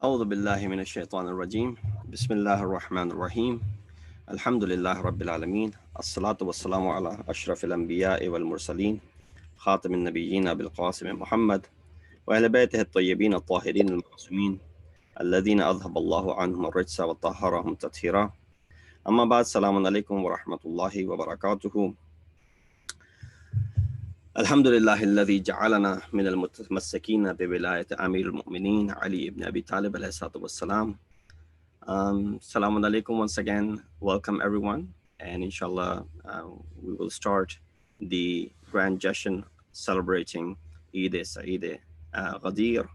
أعوذ بالله من الشيطان الرجيم بسم الله الرحمن الرحيم الحمد لله رب العالمين الصلاة والسلام على أشرف الأنبياء والمرسلين خاتم النبيين أبي القاسم محمد وأهل بيته الطيبين الطاهرين المعصومين الذين أذهب الله عنهم الرجس وطهرهم تطهيرا أما بعد السلام عليكم ورحمة الله وبركاته. الحمد لله الذي جعلنا من المتمسكين بولاية أمير المؤمنين علي ibn Abi Talib alayhi salatu wassalam. Assalamu alaikum once again. Welcome everyone. And inshallah, we will start the Grand Jashn celebrating al-Ghadeer.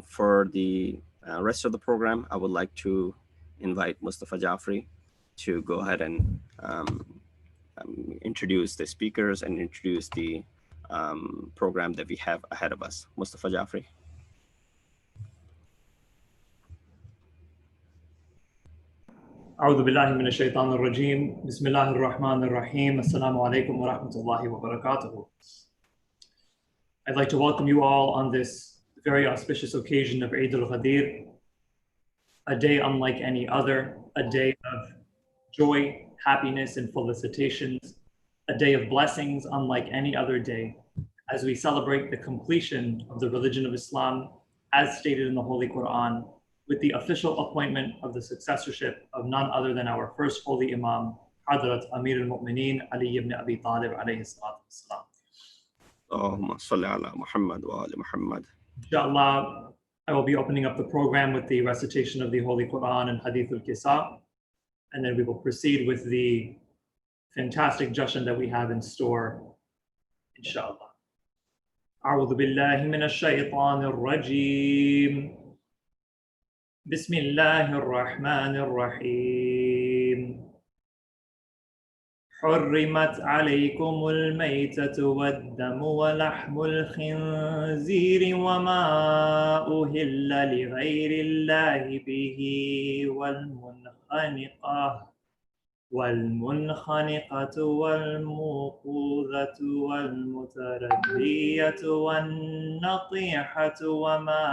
For the rest of the program, I would like to invite Mustafa Jafri to go ahead and introduce the speakers and introduce the program that we have ahead of us. Mustafa Jafri. أعوذ بالله من الشيطان الرجيم بسم الله الرحمن الرحيم السلام عليكم ورحمة الله وبركاته. I'd like to welcome you all on this very auspicious occasion of Eid al-Ghadeer, a day unlike any other, a day of joy, happiness, and felicitations, a day of blessings unlike any other day, as we celebrate the completion of the religion of Islam as stated in the Holy Quran, with the official appointment of the successorship of none other than our first holy Imam, Hadrat Amir al-Mu'mineen Ali ibn Abi Talib alayhi salatu wassalam. Allahumma salli ala Muhammad wa ali Muhammad. Inshallah, I will be opening up the program with the recitation of the Holy Quran and Hadith al-Qisa, and then we will proceed with the fantastic Jashn that we have in store, inshallah. أعوذ بالله من الشيطان الرجيم بسم الله الرحمن الرحيم حرمت عليكم الميتة والدم ولحم الخنزير وما أهل لغير الله به والمنخنقة والموقوذة والمتردية والنطيحة وما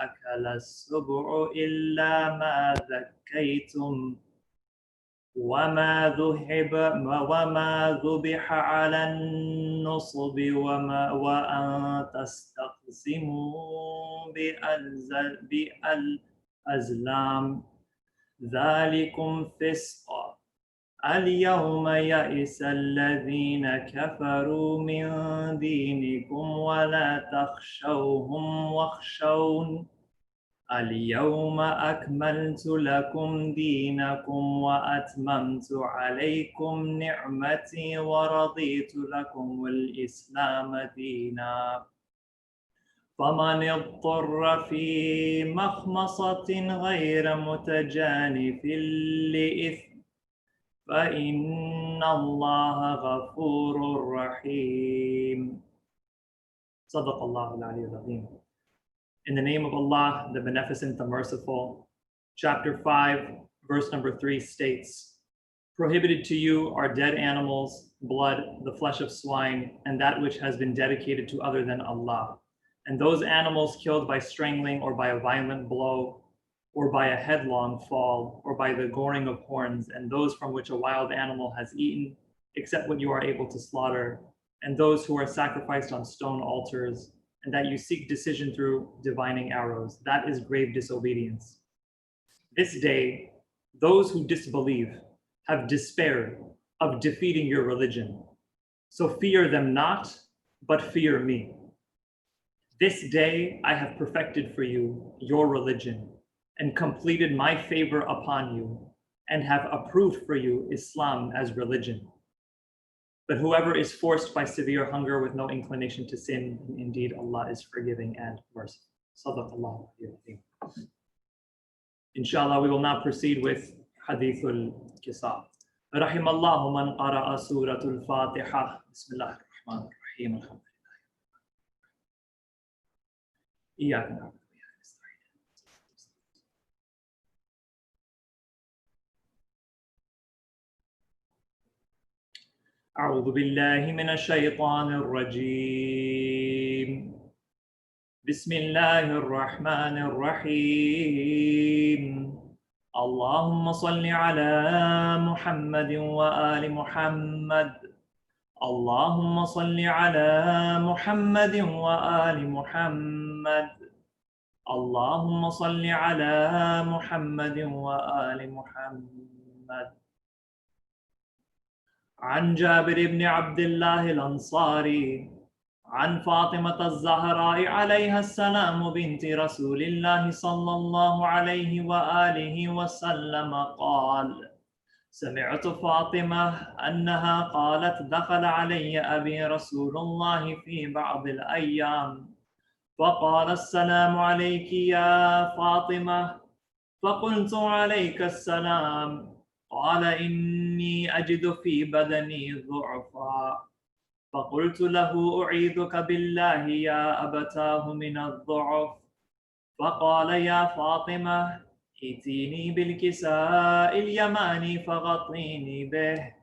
أكل السبع إلا ما ذكيتم وما ذبح على النصب وأن تستقسموا بالأزلام ذلكم فسق اليوم يئس الذين كفروا من دينكم ولا تخشوهم واخشون اليوم أكملت لكم دينكم وأتممت عليكم نعمتي ورضيت لكم الإسلام دينا فمن اضطر في مخمصة غير متجانف لإثم فإن الله غفور رحيم. صدق الله العلي العظيم. In the name of Allah, the Beneficent, the Merciful. Chapter 5, verse number 3 states, prohibited to you are dead animals, blood, the flesh of swine, and that which has been dedicated to other than Allah. And those animals killed by strangling or by a violent blow, or by a headlong fall, or by the goring of horns, and those from which a wild animal has eaten, except what you are able to slaughter, and those who are sacrificed on stone altars, and that you seek decision through divining arrows. That is grave disobedience. This day, those who disbelieve have despaired of defeating your religion. So fear them not, but fear me. This day I have perfected for you your religion and completed my favor upon you and have approved for you Islam as religion. But whoever is forced by severe hunger with no inclination to sin, indeed Allah is forgiving and merciful. Sadaqallahu al-Azim. Inshallah, we will now proceed with Hadith al-Qisa. رحم الله من قرأ سورة الفاتحة. بسم الله الرحمن الرحيم. الحمد لله. إياك نعبد وإياك نستعين. أعوذ بالله من الشيطان الرجيم بسم الله الرحمن الرحيم. اللهم صل على محمد وآل محمد. اللهم صل على محمد وآل محمد. اللهم صل على محمد وآل محمد. عن جابر بن عبد الله الأنصاري عن فاطمة الزهراء عليها السلام بنت رسول الله صلى الله عليه وآله وسلم قال: سمعت فاطمة أنها قالت: دخل علي أبي رسول الله في بعض الأيام فقال: السلام عليك يا فاطمة. فقلت: عليك السلام. قال: إني أجد في بدني ضعفا. فقلت له: أعيذك بالله يا أبتاه من الضعف. فقال: يا فاطمة، ائتيني بالكساء اليماني فغطيني به.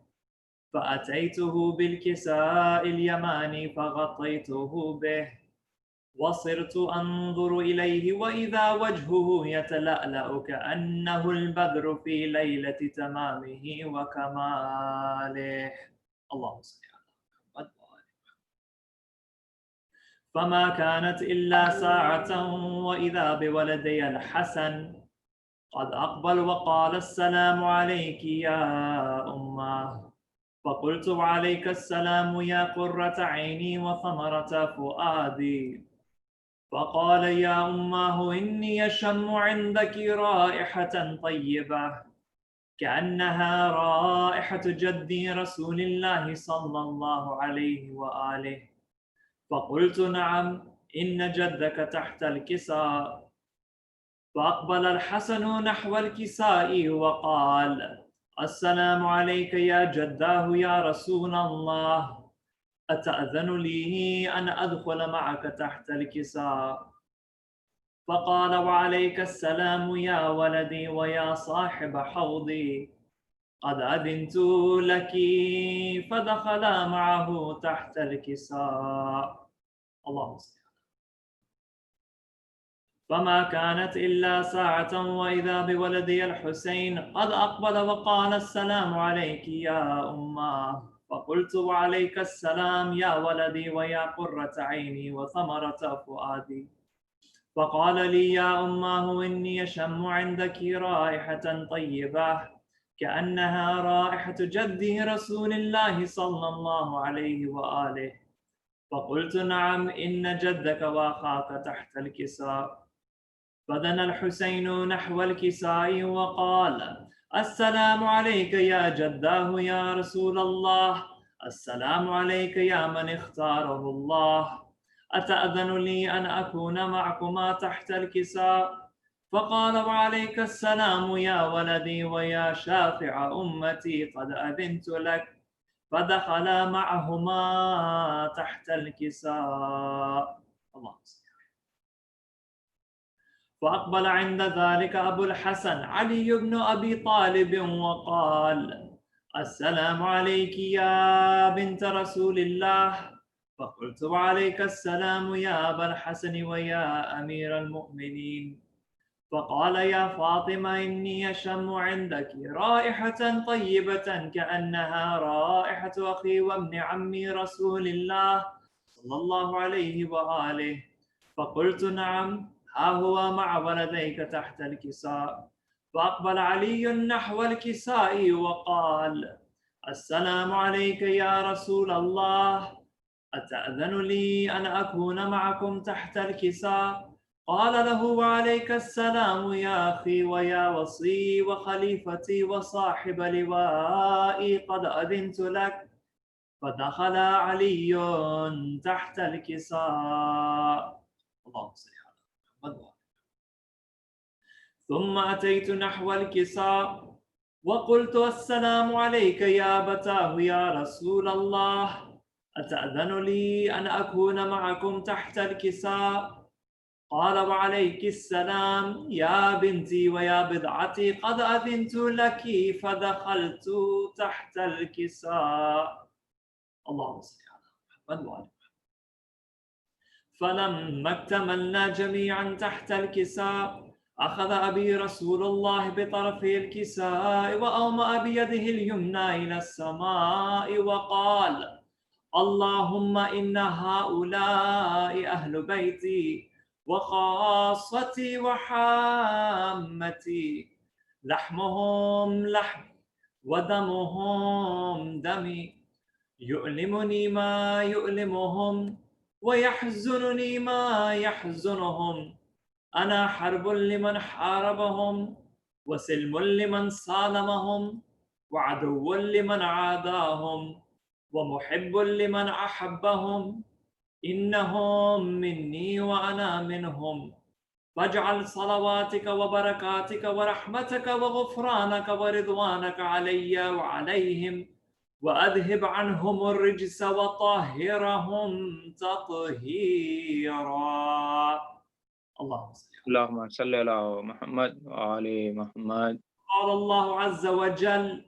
فأتيته بالكساء اليماني فغطيته به، وصرت أنظر إليه وإذا وجهه يتلألأ كأنه البدر في ليلة تمامه وكماله. اللهم صل على محمد. فما كانت إلا ساعة وإذا بولدي الحسن قد أقبل وقال: السلام عليك يا أمه. فقلت: وعليك السلام يا قرة عيني وثمرة فؤادي. فقال: يا أماه، إني أشم عندك رائحة طيبة كأنها رائحة جدي رسول الله صلى الله عليه وآله. فقلت: نعم، إن جدك تحت الكساء. فأقبل الحسن نحو الكساء وقال: السلام عليك يا جداه يا رسول الله. أتأذن لي أن أدخل معك تحت الكساء؟ فقال: وعليك السلام يا ولدي ويا صاحب حوضي، قد أذنت لك. فدخلا معه تحت الكساء. اللهم صل. فما كانت إلا ساعة وإذا بولدي الحسين قد أقبل وقال: السلام عليك يا أمه. فقلت: وعليك السلام يا ولدي ويا قرة عيني وثمرة فؤادي. فقال لي: يا أماه، إني أشم عندك رائحة طيبة كأنها رائحة جدي رسول الله صلى الله عليه وآله. فقلت: نعم، إن جدك وأخاك تحت الكساء. فدنا الحسين نحو الكساء وقال: السلام عليك يا جداه يا رسول الله. السلام عليك يا من اختاره الله. أتأذن لي أن أكون معكما تحت الكساء؟ فقال: وعليك السلام يا ولدي ويا شافع أمتي، قد أذنت لك. فدخلا معهما تحت الكساء. الله صل. فأقبل عند ذلك أبو الحسن علي بن أبي طالب وقال: السلام عليك يا بنت رسول الله. فقلت: وعليك السلام يا أبا الحسن ويا أمير المؤمنين. فقال: يا فاطمة، إني أشم عندك رائحة طيبة كأنها رائحة أخي وابن عمي رسول الله صلى الله عليه وآله. فقلت: نعم، ها هو مع ولديك تحت الكساء. فأقبل علي نحو الكساء وقال: السلام عليك يا رسول الله. أتأذن لي أن أكون معكم تحت الكساء؟ قال له: وعليك السلام يا أخي ويا وصي وخليفتي وصاحب لوائي، قد أذنت لك. فدخل علي تحت الكساء. اللهم صل على محمد. ثم أتيت نحو الكساء وقلت: السلام عليك يا أبتاه يا رسول الله. أتأذن لي أن أكون معكم تحت الكساء؟ قال: وعليك السلام يا بنتي ويا بضعتي، قد أذنت لك. فدخلت تحت الكساء. اللهم صل على محمد وعلى. فلما اكتملنا جميعا تحت الكساء أخذ أبي رسول الله بطرفي الكساء وأومأ بيده اليمنى إلى السماء وقال: اللهم إن هؤلاء أهل بيتي وخاصتي وحامتي، لحمهم لحمي ودمهم دمي، يؤلمني ما يؤلمهم ويحزنني ما يحزنهم. أنا حرب لمن حاربهم وسلم لمن سالمهم وعدو لمن عاداهم ومحب لمن أحبهم. إنهم مني وأنا منهم، فاجعل صلواتك وبركاتك ورحمتك وغفرانك ورضوانك علي وعليهم، وأذهب عنهم الرجس وطهرهم تطهيرا. اللهم صل على محمد وآل محمد. قال الله عز وجل: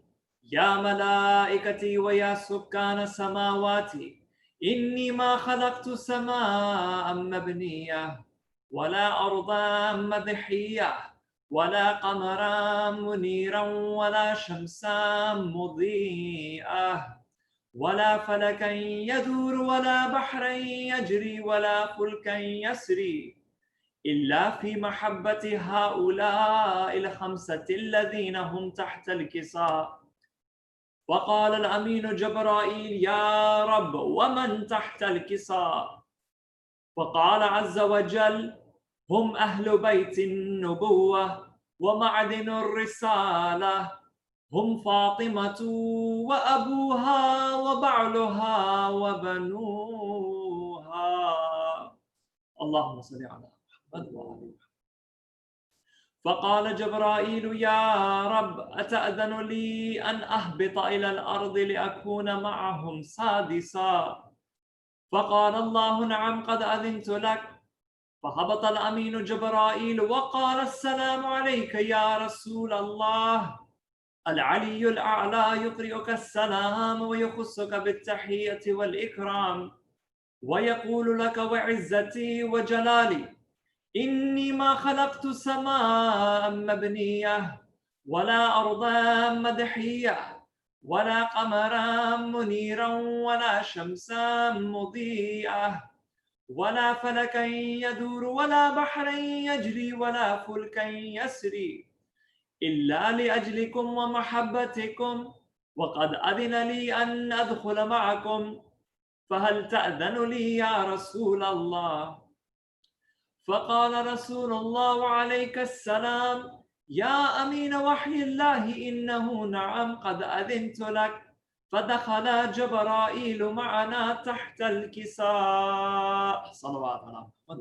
يا ملائكتي ويا سكان سماواتي، إني ما خلقت سماء مبنية ولا أرضا مدحية ولا قمرا منيرا ولا شمسا مضيئة ولا فلكا يدور ولا بحرا يجري ولا فلكا يسري إلا في محبة هؤلاء الخمسة الذين هم تحت الكساء. فقال الأمين جبرائيل: يا رب، ومن تحت الكساء؟ فقال عز وجل: هم أهل بيت النبوة ومعدن الرسالة، هم فاطمة وأبوها وبعلها وبنوها. اللهم صل على محمد وآل محمد. فقال جبرائيل: يا رب، أتأذن لي أن أهبط إلى الأرض لأكون معهم سادسا؟ فقال الله: نعم، قد أذنت لك. فهبط الأمين جبرائيل وقال: السلام عليك يا رسول الله. العلي الأعلى يقرئك السلام ويخصك بالتحية والإكرام ويقول لك: وعزتي وجلالي، إني ما خلقت سماء مبنية ولا أرضا مدحية ولا قمرا منيرا ولا شمسا مضيئة ولا فلكا يدور ولا بحرا يجري ولا فلكا يسري إلا لأجلكم ومحبتكم، وقد أذن لي أن أدخل معكم، فهل تأذن لي يا رسول الله؟ فقال رسول الله عليك السلام: يا أمين وحي الله، إنه نعم، قد أذنت لك. فدخل جبرائيل معنا تحت الكساء. صلوات على محمد.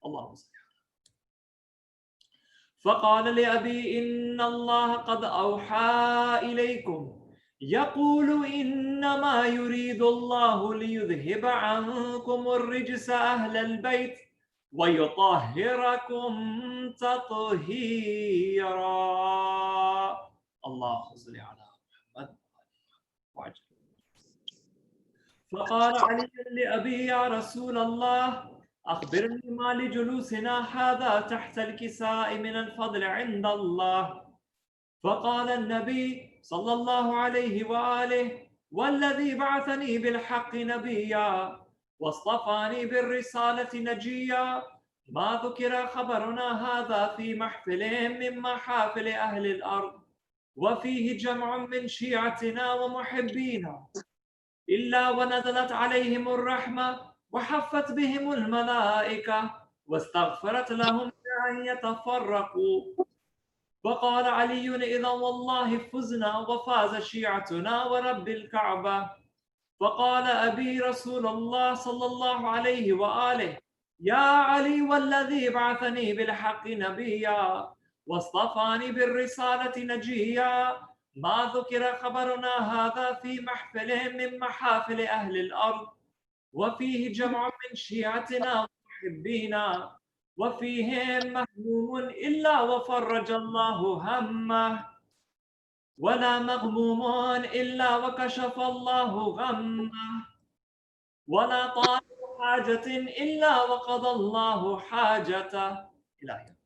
اللهم صل. فقال لأبي: إن الله قد أوحى إليكم يقول: إنما يريد الله ليذهب عنكم الرجس أهل البيت ويطهركم تطهيرا. اللهم صل على محمد وعجل. فقال علي لأبي: يا رسول الله، أخبرني ما لجلوسنا هذا تحت الكساء من الفضل عند الله. فقال النبي صلى الله عليه وآله: والذي بعثني بالحق نبيا واصطفاني بالرسالة نجيا، ما ذكر خبرنا هذا في محفل من محافل أهل الأرض وفيه جمع من شيعتنا ومحبينا إلا ونزلت عليهم الرحمة وحفت بهم الملائكة واستغفرت لهم أن يتفرقوا. فقال علي: إذا والله فزنا وفاز شيعتنا ورب الكعبة. فقال أبي رسول الله صلى الله عليه وآله: يا علي، والذي بعثني بالحق نبيا واصطفاني بالرسالة نجيا، ما ذكر خبرنا هذا في محفل من محافل أهل الأرض وفيه جمع من شيعتنا ومحبينا وفيهم مهموم إلا وفرج الله همه، ولا مغموم إلا وكشف الله غمه، ولا طالب حاجة إلا وقضى الله حاجته إلى آخره.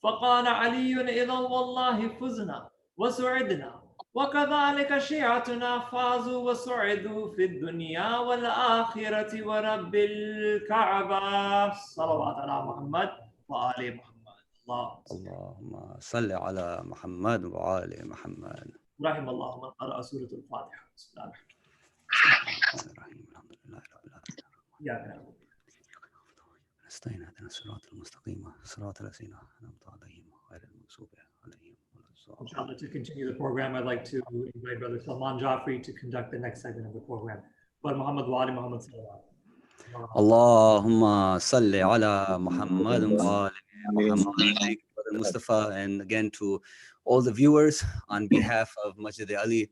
فقال علي إذا والله فزنا وسعدنا وكذلك شيعتنا فازوا وسعدوا في الدنيا والآخرة ورب الكعبة. صلوات على محمد وآل محمد. اللهم صل على محمد وآل محمد. رحم الله من قرأ سورة الفاتحة. بسم الله الرحمن الرحيم الحمد لله رب العالمين. إياك نعبد نستعين اهدنا الصراط المستقيم صراط الذين أنعمت عليهم غير المغضوب عليهم ولا الضالين. Inshallah, to continue the program, I'd like to invite Brother Salman Jafri to conduct the next segment of the program. But Muhammad wa ali Muhammad sallallahu Allahumma salli ala Muhammad wa ali Muhammad. Thank you, Brother Mustafa. And again, to all the viewers, on behalf of Masjid-e-Ali,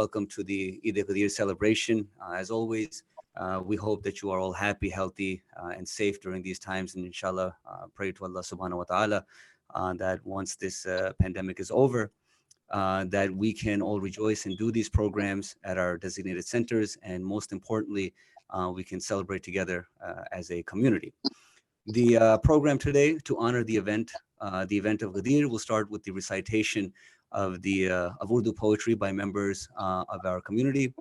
welcome to the Eid-e-Ghadeer celebration. As always, we hope that you are all happy, healthy, and safe during these times. And inshallah, pray to Allah subhanahu wa ta'ala that once this pandemic is over, that we can all rejoice and do these programs at our designated centers. And most importantly, we can celebrate together as a community. The program today, to honor the event of Ghadeer, will start with the recitation of Urdu poetry by members of our community,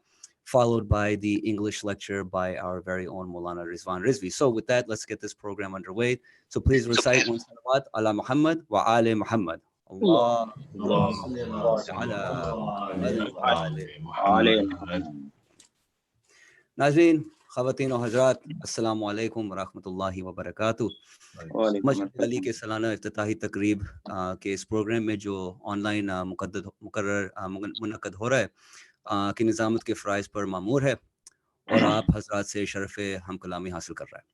followed by the English lecture by our very own Maulana Rizwan Rizvi. So with that, let's get this program underway. So please recite one salawat ala Muhammad wa ali Muhammad. Allahumma salli ala Muhammad wa ali Muhammad. ناظرین، خواتین و حضرات، السلام علیکم ورحمۃ اللہ وبرکاتہ. مسجد علی کے سالانہ افتتاحی تقریب کے اس پروگرام میں جو آن لائن منعقد ہو رہا ہے کی نظامت کے فرائض پر مامور ہے اور آپ حضرات سے شرف ہم کلامی حاصل کر رہا ہے.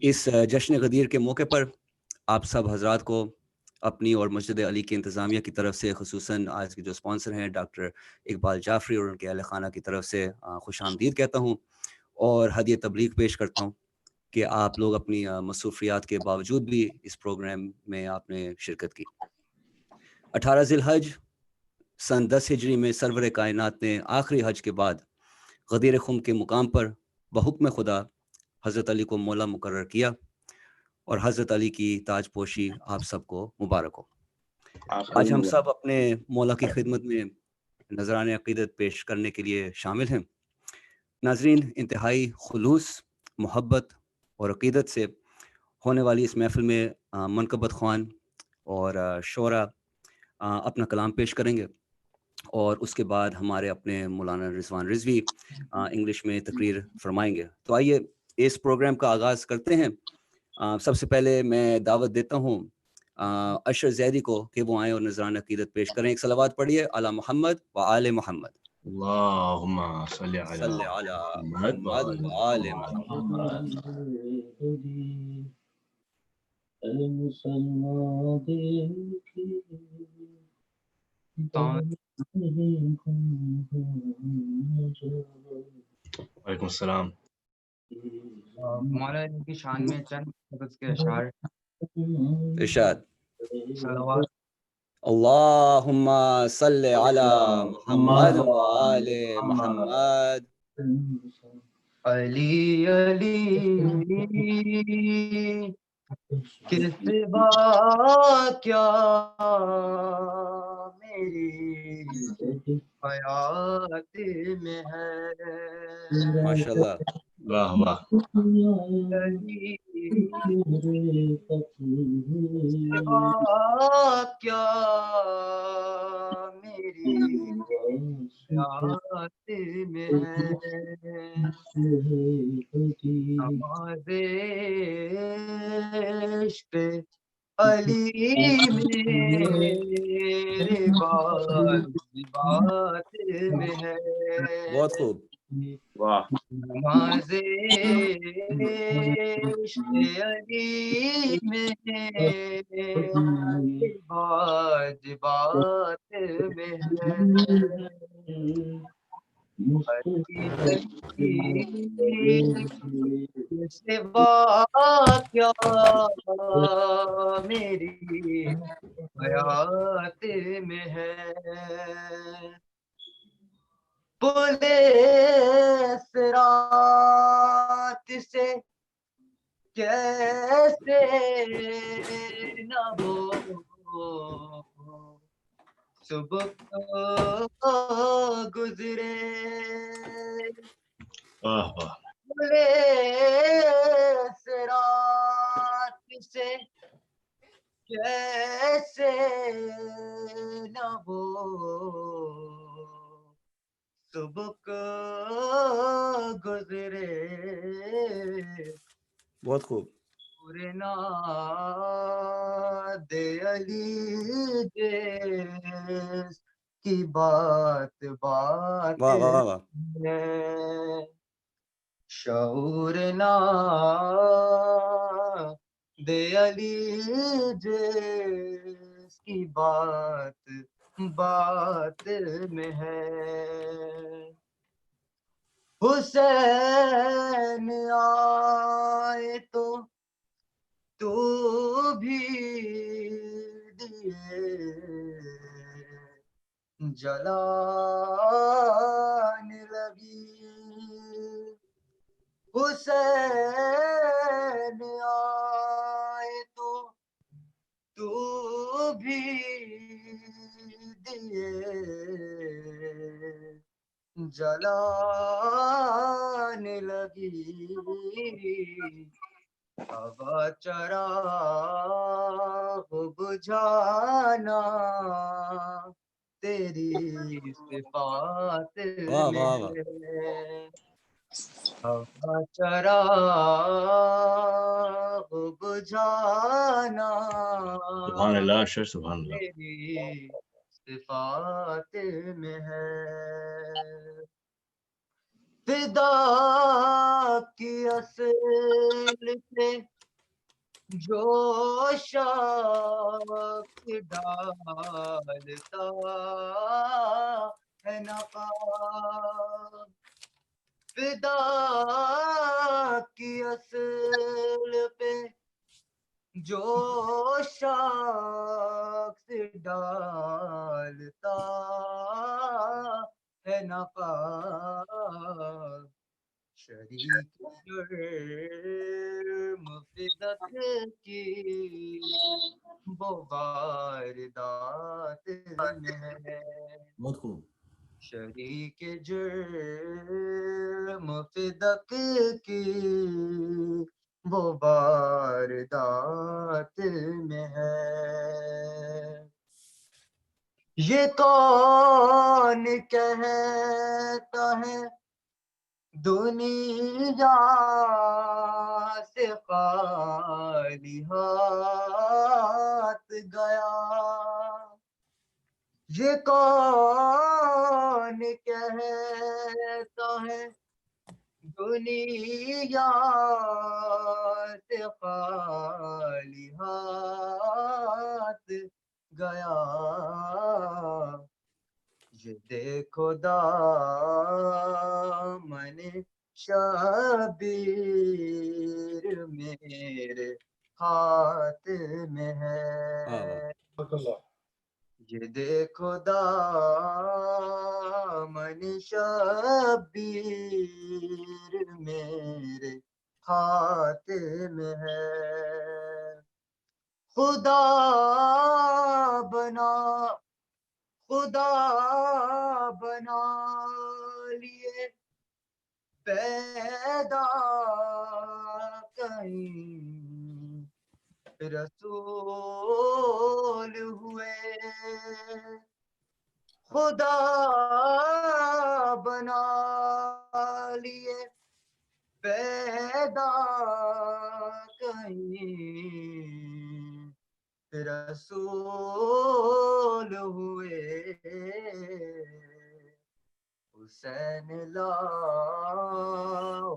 اس جشن غدیر کے موقع پر آپ سب حضرات کو اپنی اور مسجد علی کی انتظامیہ کی طرف سے، خصوصاً آج کے جو اسپانسر ہیں ڈاکٹر اقبال جعفری اور ان کے اہل خانہ کی طرف سے خوش آمدید کہتا ہوں اور ہدیہ تبلیغ پیش کرتا ہوں کہ آپ لوگ اپنی مصروفیات کے باوجود بھی اس پروگرام میں آپ نے شرکت کی. 18 ذی الحج سن 10 ہجری میں سرور کائنات نے آخری حج کے بعد غدیر خم کے مقام پر بحکم خدا حضرت علی کو مولا مقرر کیا اور حضرت علی کی تاج پوشی آپ سب کو مبارک ہو. آج ہم سب اپنے مولا کی خدمت میں نذران عقیدت پیش کرنے کے لیے شامل ہیں. ناظرین، انتہائی خلوص، محبت اور عقیدت سے ہونے والی اس محفل میں منقبت خوان اور شعراء اپنا کلام پیش کریں گے اور اس کے بعد ہمارے اپنے مولانا رضوان رضوی انگلش میں تقریر فرمائیں گے. تو آئیے اس پروگرام کا آغاز کرتے ہیں. سب سے پہلے میں دعوت دیتا ہوں اشر زیدی کو کہ وہ آئیں اور نذران عقیدت پیش کریں. ایک صلوات پڑھیے علی محمد و آل محمد. اللہم صلی علی محمد و آل محمد. وعلیکم السلام. مولانا کی شان میں چند قبض کے اشعار ارشاد. صلوات. اللہم صلی علی محمد و آل محمد. علی علی کے سوا کیا میری حیات میں ہے. ماشاءاللہ. واہ واہ. علی سوا کیا میری حیات میں ہے. نماز عشق علی میرے بات میں ہے. بہت خوب. واہ. نماز عشق علی میرے واجبات میں ہے. سوا کیا میری حیات میں ہے. بولے سرا سے کیسے نہ ہو صبح کو گزرے واہ واہ بھولے رات سے کیسے نہ ہو صبح کو گزرے بہت خوب. پورنا دے علی جیس کی بات بات واہ واہ واہ. ہے شعور نہ دے علی جیس کی بات بات میں ہے حسین آئے تو بھی دیے جلانے لگی حسین آئے تو بھی دیے جلانے لگی ہوا چراغ بجھانا تیری صفات واہ میں واہ واہ. ہے ہوا چراغ بجھانا سبحان اللہ شر سبحان اللہ تیری صفات میں ہے فدا کی اصل سے جو شخص ڈالتا ہے نقاب فدا کی اصل پہ جو شخص ڈالتا ہے نقاب شریک جرم فدق کی وہ واردات میں ہے بہت خوب. شریک جرم فدق کی وہ واردات میں ہے یہ کون کہتا ہے دنیا سے خالی ہاتھ گیا یہ کون کہتا ہے دنیا سے خالی ہاتھ گیا یہ دیکھو دامن شبیر میرے ہاتھ میں ہے یہ دیکھو دامن شبیر میرے ہاتھ میں ہے خدا بنا لیے پیدا کہیں رسول ہوئے خدا بنا لیے پیدا کہیں رسول ہوئے حسین لاؤ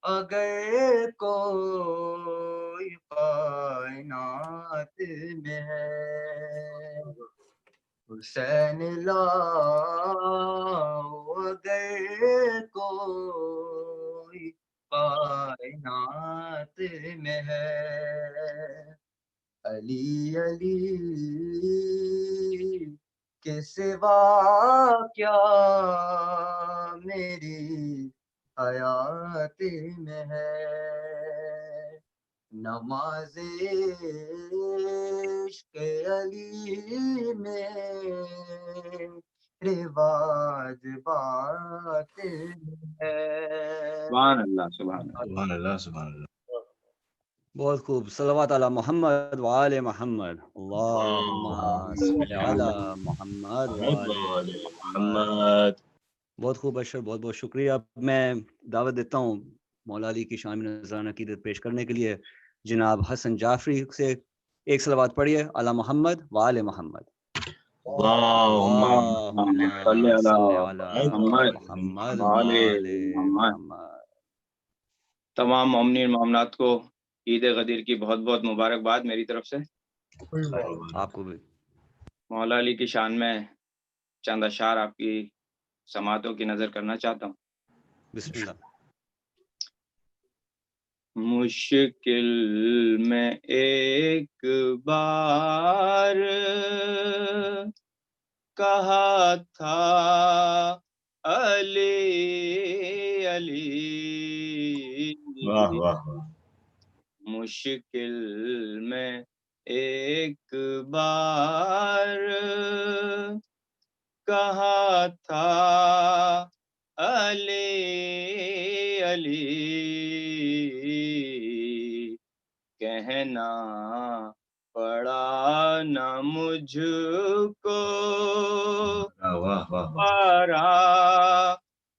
اگر کوئی کائنات میں ہے حسین لاؤ اگر کوئی کائنات میں ہے علی علی کے سوا کیا میری حیات میں ہے نماز عشق علی میں رواج بات ہے. سبحان اللہ سبحان اللہ. سبحان اللہ سبحان اللہ. بہت خوب. صلوات علی محمد وآل محمد. اللہم صل علی محمد وآل محمد. محمد. بہت خوب اشر، بہت بہت شکریہ. اب میں دعوت دیتا ہوں مولا علی کی شان میں نذرانہ عقیدت پیش کرنے کے لیے جناب حسن جعفری سے. ایک صلوات پڑھیے علی محمد وآل محمد. اللہم اللہم صل علی صل علی محمد محمد وآل وآل محمد. محمد. تمام مومنین مومنات کو عید غدیر کی بہت بہت مبارکباد میری طرف سے. آپ کو بھی. مولا علی کی شان میں چند اشعار آپ کی سماعتوں کی نظر کرنا چاہتا ہوں. بسم اللہ. مشکل میں ایک بار کہا تھا علی علی. واہ واہ واہ. مشکل میں ایک بار کہا تھا علی علی. کہنا پڑا نہ مجھ کو واہ واہ واہ. پارا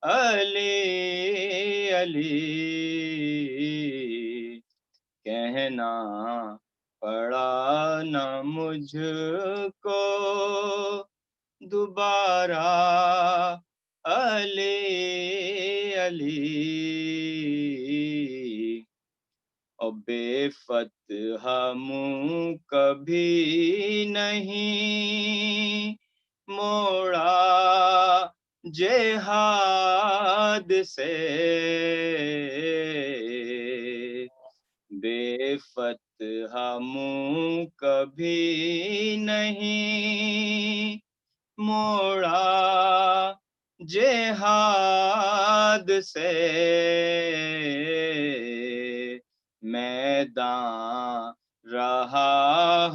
علی علی. کہنا پڑا نہ مجھ کو دوبارہ علی علی. اور بے فتح منہ کبھی نہیں موڑا جہاد سے. بے فتح منہ کبھی نہیں موڑا جہاد سے. میدان رہا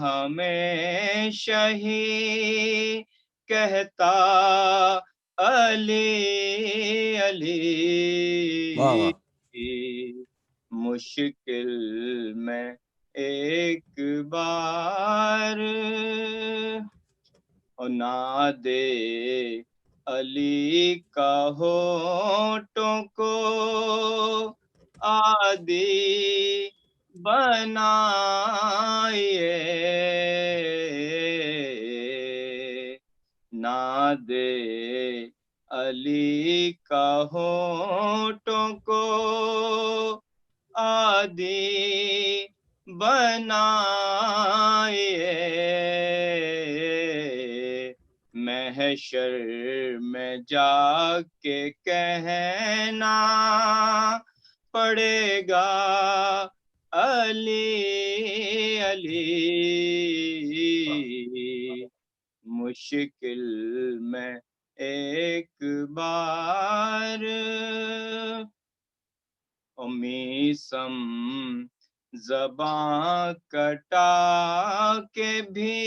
ہمیشہ ہی کہتا علی علی. واہ واہ. مشکل میں ایک بار نادے علی کا ہونٹوں کو عادی بنائیے. نادے علی کا ہونٹوں کو عادی بنائیے. محشر میں جا کے کہنا پڑے گا علی علی. مشکل میں ایک بار میسم زباں کٹا کے بھی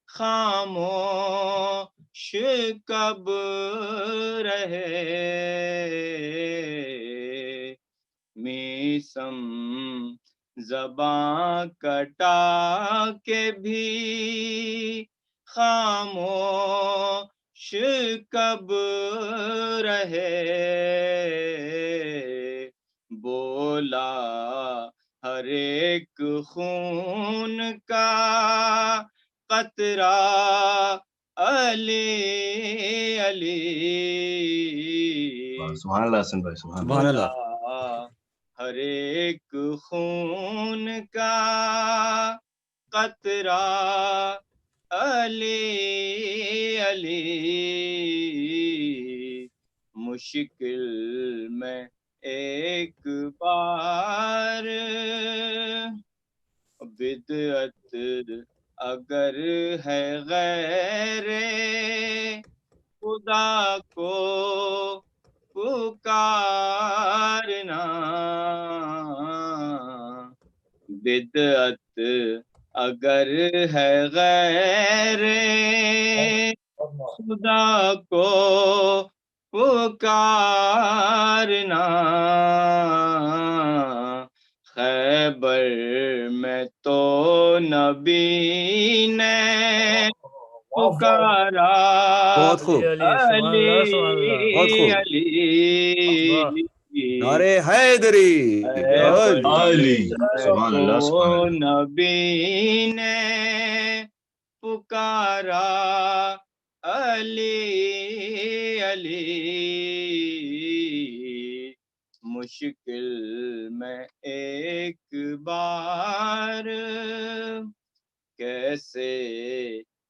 خاموش کب رہے. میسم زباں کٹا کے بھی خاموش کب رہے. بولا ہر ایک خون کا قطرہ علی علی. سبحان اللہ حسن بھائی سبحان اللہ. سبحان اللہ. ہر ایک خون کا قطرہ علی علی. مشکل میں ایک بار بدعت اگر ہے غیر خدا کو پکارنا بدعت اگر ہے غیر خدا کو پکارنا خیبر میں تو نبی نے پکارا بہت خوب، علی بہت خوب، علی نعرے حیدری، علی سبحان اللہ تو سبحان اللہ. نبی نے پکارا علی علی مشکل میں ایک بار کیسے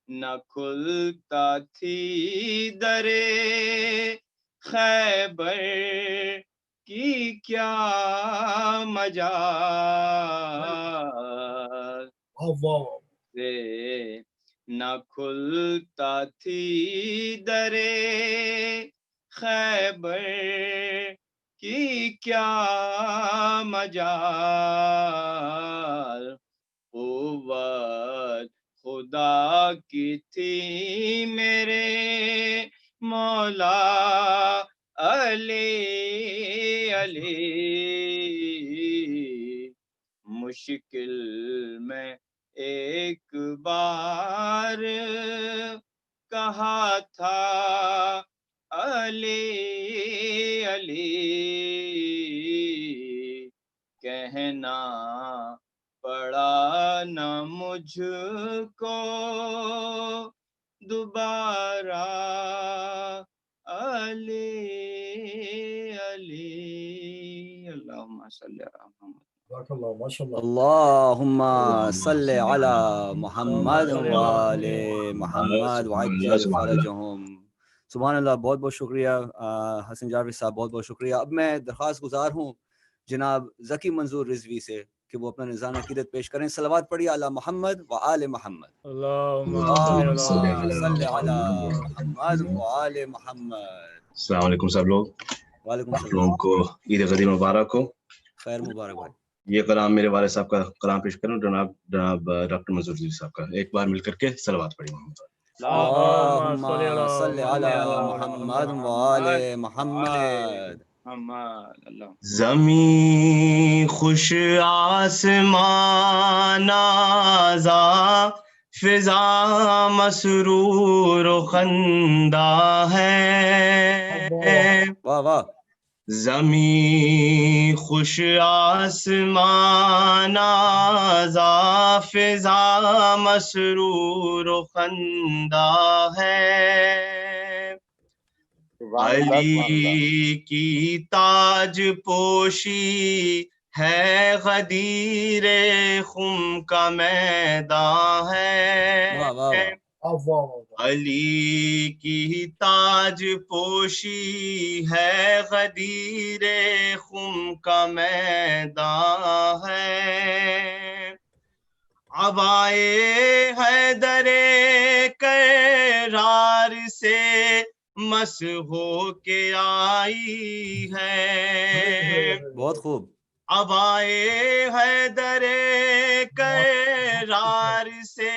نہ کھلتا تھی درے خیبر کی کیا مجال سے نہ کھلتا تھی درے خیبر کی کیا مجال قوت خدا کی تھی میرے مولا علی علی مشکل میں ایک بار کہا تھا علی علی کہنا پڑا نہ مجھ کو دوبارہ علی علی اللہم صلی علی محمد. اللہم صلی علی محمد وآل محمد وعجل فرجہم. سبحان اللہ، بہت بہت شکریہ حسن جاوید صاحب، بہت بہت شکریہ. اب میں درخواست گزار ہوں جناب ذکی منظور رضوی سے کہ وہ اپنا نذران عقیدت پیش کریں. صلوات پڑھیے علی محمد وآل محمد. اللہم صلی علی محمد وآل محمد. السلام علیکم سب لوگ. وعلیکم آپ السلام. لوگوں کو عید غدیر مبارک ہو. خیر مبارک بھائی. یہ کلام میرے والد صاحب کا کلام پیش کروں، جناب ڈاکٹر منظور جی صاحب کا. ایک بار مل کر کے صلوات پڑھی محمد. اللہم صلی علی محمد وآل محمد. زمین خوش آسمان آزا فضا مسرور و خندہ ہے. واہ واہ. زمین خوش آسمان آزا فضا مسرور و خندہ ہے. علی کی تاج پوشی ہے غدیر خم کا میدان ہے. واہ واہ واہ. علی کی تاج پوشی ہے غدیر خم کا میدان ہے. عبائے حیدر کرار سے مس ہو کے آئی ہے. بہت خوب. عبائے حیدر کرار سے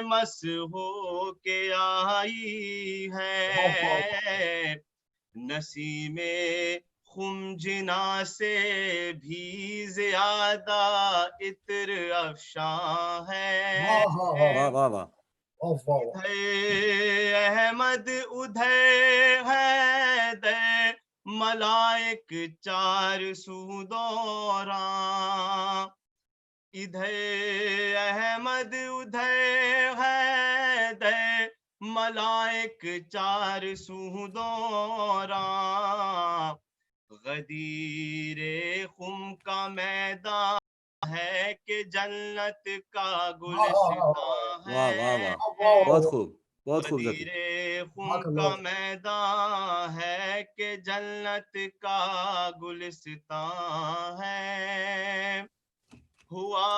مس ہو کے آئی ہے. نسیم خم جنا سے بھی زیادہ عطر افشاں ہے. واہ واہ واہ. ادھر احمد ادھر حیدر ملائک چار سو دوران. ادھر احمد ادھر حیدر ملائک چار سو دوران. غدیر خم کا میدان ہے کہ جنت کا گلستان ہے. واہ واہ واہ. بہت خوب، بہت خوب ذکی. غدیر خم کا میدان ہے کہ جنت کا گلستان ہے. ہوا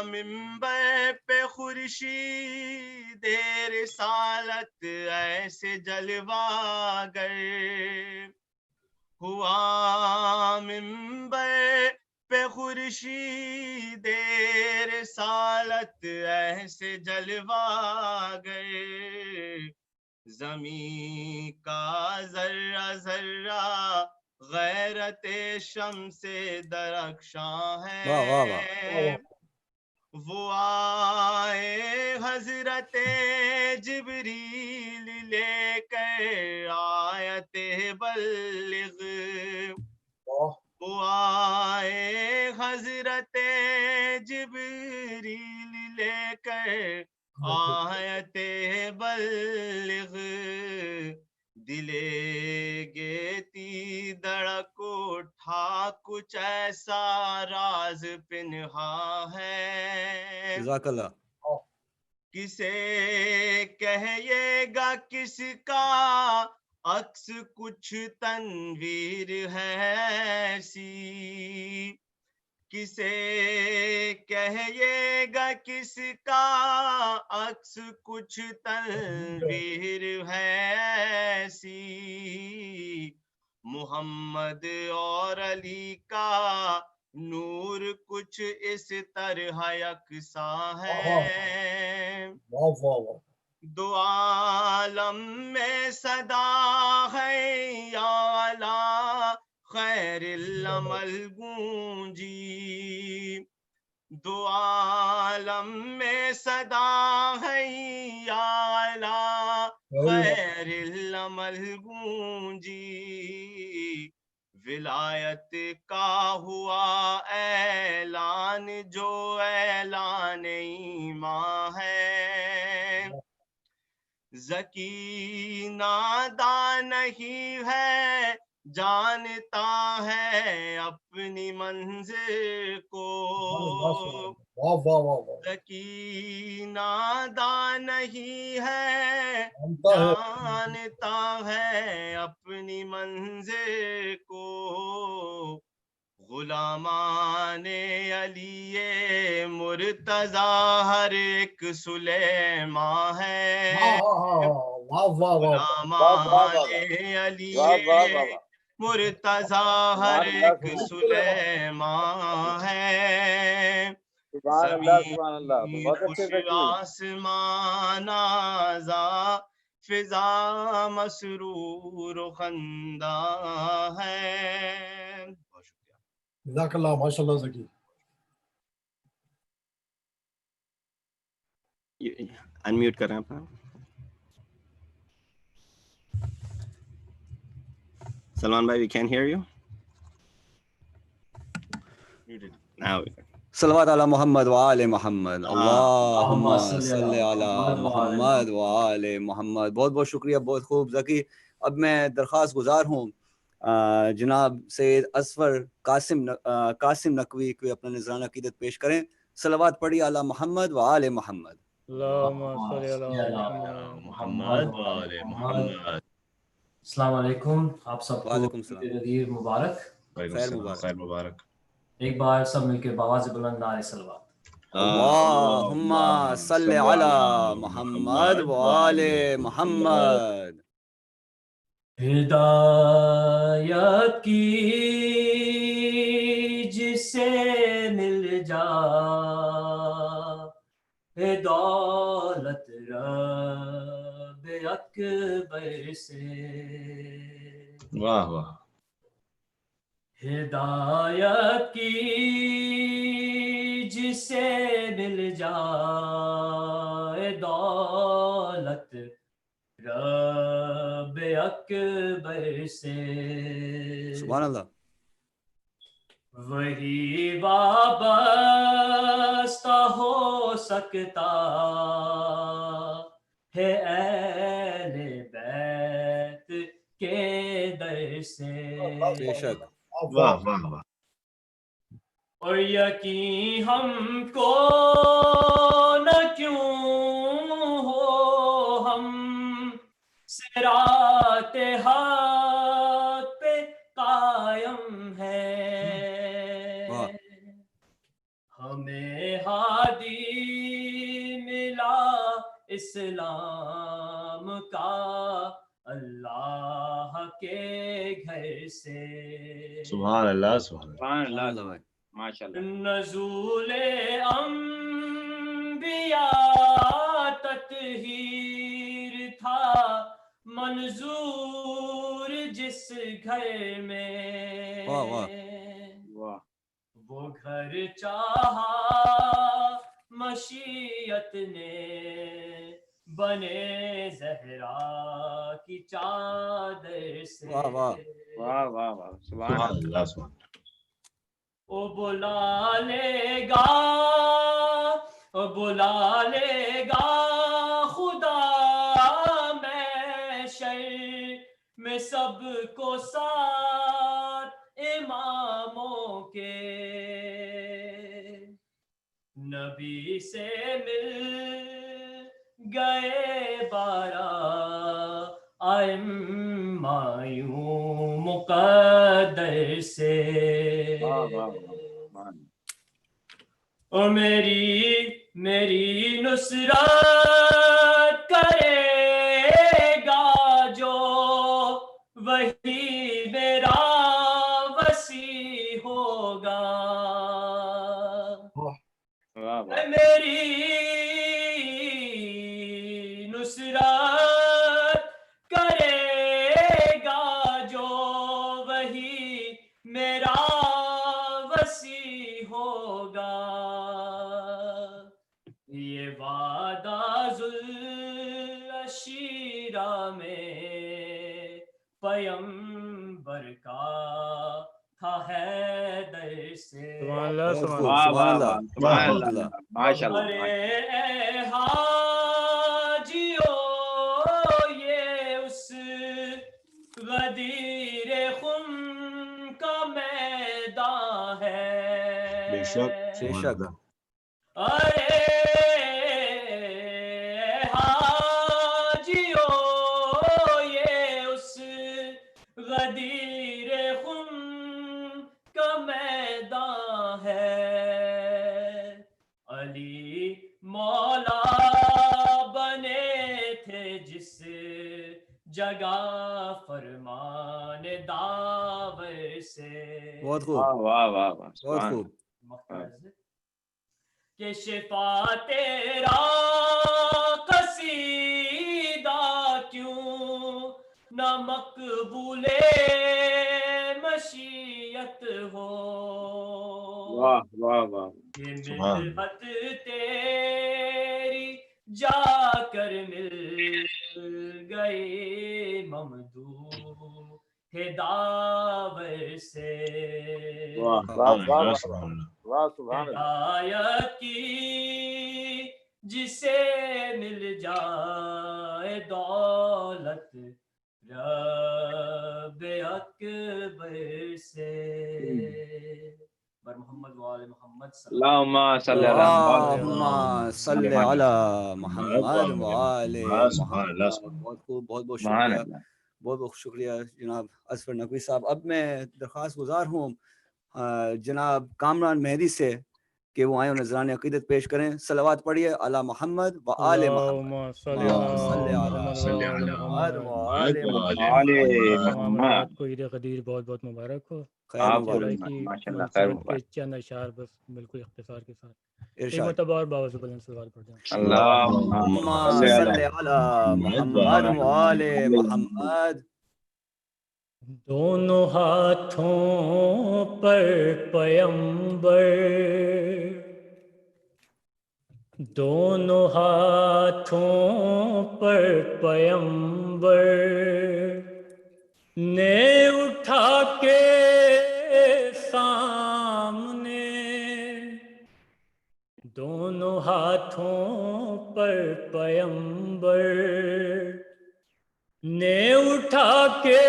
منبر پہ خورشید رسالت ایسے جلوہ گر ہوا منبر پہ خورشید رسالت ایسے جلوا گئے زمین کا ذرہ ذرہ غیرت شمس درخشاں واہ واہ واہ ہے وہ آئے حضرت جبریل لے کر آیت بلغ وہ آئے حضرت جبریل لے کر آیت بلغ دلے گیتی دڑک اٹھا کچھ ایسا راز پنہا ہے جزاک اللہ کسے کہیے گا کس کا عکس کچھ تنویر ہے ایسی کسے کہیے گا کس کا عکس کچھ تنویر ہے ایسی محمد اور علی کا نور کچھ اس طرح یکساں ہے دو عالم میں صدا ہے یا اعلی خیر العمل گونجی دو عالم میں صدا ہے یا اعلی خیر العمل گونجی ولایت کا ہوا اعلان جو اعلان ایمان ہے ذکی ناداں نہیں ہے جانتا ہے اپنی منزل کو ذکی ناداں نہیں ہے جانتا ہے اپنی منزل کو غلامان علی مرتضیٰ ہر ایک سلیمان ہے غلامان علی مرتضیٰ ہر ایک سلیمان ہے زمین خوش آسمان آزا فضا مسرور و خندہ ہے بہت شکریہ جزاک اللہ ماشاء اللہ ذکی انمیوٹ کریں اپنا سلمان بھائی we can hear you now صلوات علی محمد وآل محمد اللہم صلی علی محمد وآل محمد بہت بہت شکریہ بہت خوب ذکی اب میں درخواست گزار ہوں جناب سید اصفر قاسم نقوی کو اپنا نذرانہ عقیدت پیش کریں صلوات پڑھی علی محمد وآل محمد اللہم صلی علی محمد وآل محمد السلام علیکم آپ سب کو وعلیکم السلام غدیر مبارک خیر مبارک خیر مبارک ایک بار سب مل کے بآواز بلند نعرہ صلوات اللہم صلی علی محمد وآل محمد ہدایت کی جسے مل جائے دولت رب اکبر سے واہ واہ ہدایت کی جسے مل جائے دولت رب اکبر سے سبحان اللہ وہی وابستہ ہو سکتا ہے اہل بیت کے در سے بے شک واہ واہ واہ اور یقین ہم کو نہ کیوں ہو ہم صراط حق پہ قائم ہے ہمیں ہادی ملا اسلام کا اللہ کے گھر سے. سبحان اللہ سبحان اللہ. سبحان اللہ بھائی ماشاء اللہ. نزول انبیاء تطہیر تھا منظور جس گھر میں. واہ واہ واہ. وہ گھر چاہا مشیت نے بنے زہرا کی چادر سے. واہ واہ واہ واہ واہ سبحان سبحان اللہ. اللہ سبحان اللہ. او بلا لے گا خدا میں شر میں سب کو ساتھ اماموں کے. نبی سے مل گئے بارہ ائمہ یوں مقدر سے. واہ واہ واہ. اور میری نصرت کرے گا جو وہی میرا وسیع ہوگا. میری نصرت کرے گا جو وہی میرا وسیع ہوگا. یہ وعدہ ذوالعشیرہ میں پیمبر کا تھا حیدر سے. سبحان اللہ سبحان واہ اللہ. واہ واہ سبحان اللہ ماشاء اللہ. ارے اے حاجیو یہ اس غدیر خم کا میدان ہے. بے شک بے سبحان شک. اللہ. ارے حاجیو یہ اس غدیر خم کا میدان ہے. علی مولا بنے تھے جس جگہ فرمان داور سے. بہت خوب واہ واہ واہ واہ بہت سبحان خوب. کہ شفا تیرا قصیدہ کیوں نہ مقبول مشیت ہو. واہ واہ واہ. یہ سبحان ملحت تیری جا کر مل گئے ممدوح داور سے. واہ سبحان اللہ سبحان اللہ. واہ سبحان اللہ. ہدایت کی جسے مل جائے دولت رب اکبر سے. بر محمد وآل محمد صلی اللہ اللہم صلی علی اللہم صلی علی محمد وآل سبحان اللہ محمد. سبحان بہت خوب. بہت بہت سبحان شکریہ. اللہ. بہت بہت شکریہ جناب اظفر نقوی صاحب. اب میں درخواست گزار ہوں جناب کامران مہدی سے کہ وہ آئیں اور نذران عقیدت پیش کریں. صلوات پڑھیے علی محمد و آل محمد. اللہم صلی اللہم صلی علی علی محمد صلی وآل علی محمد. محمد و آل محمد. علی تمام محمد. حضرات کو عید غدیر بہت بہت مبارک ہو. خیر آپ اللہ کو مبارک. تعالیٰ کی ماشاء اللہ خیر منفرد کے مبارک. چند اشعار بس بالکل اختصار کے ساتھ ایک ارشاد. مرتبہ اور باوضو بلند صلوات پڑھ جائیں. اللہم اللہم صلی صلی علی علی محمد و آل محمد. دونوں ہاتھوں پر پیمبر، دونوں ہاتھوں پر پیمبر نے اٹھا کے سامنے، دونوں ہاتھوں پر پیمبر نے اٹھا کے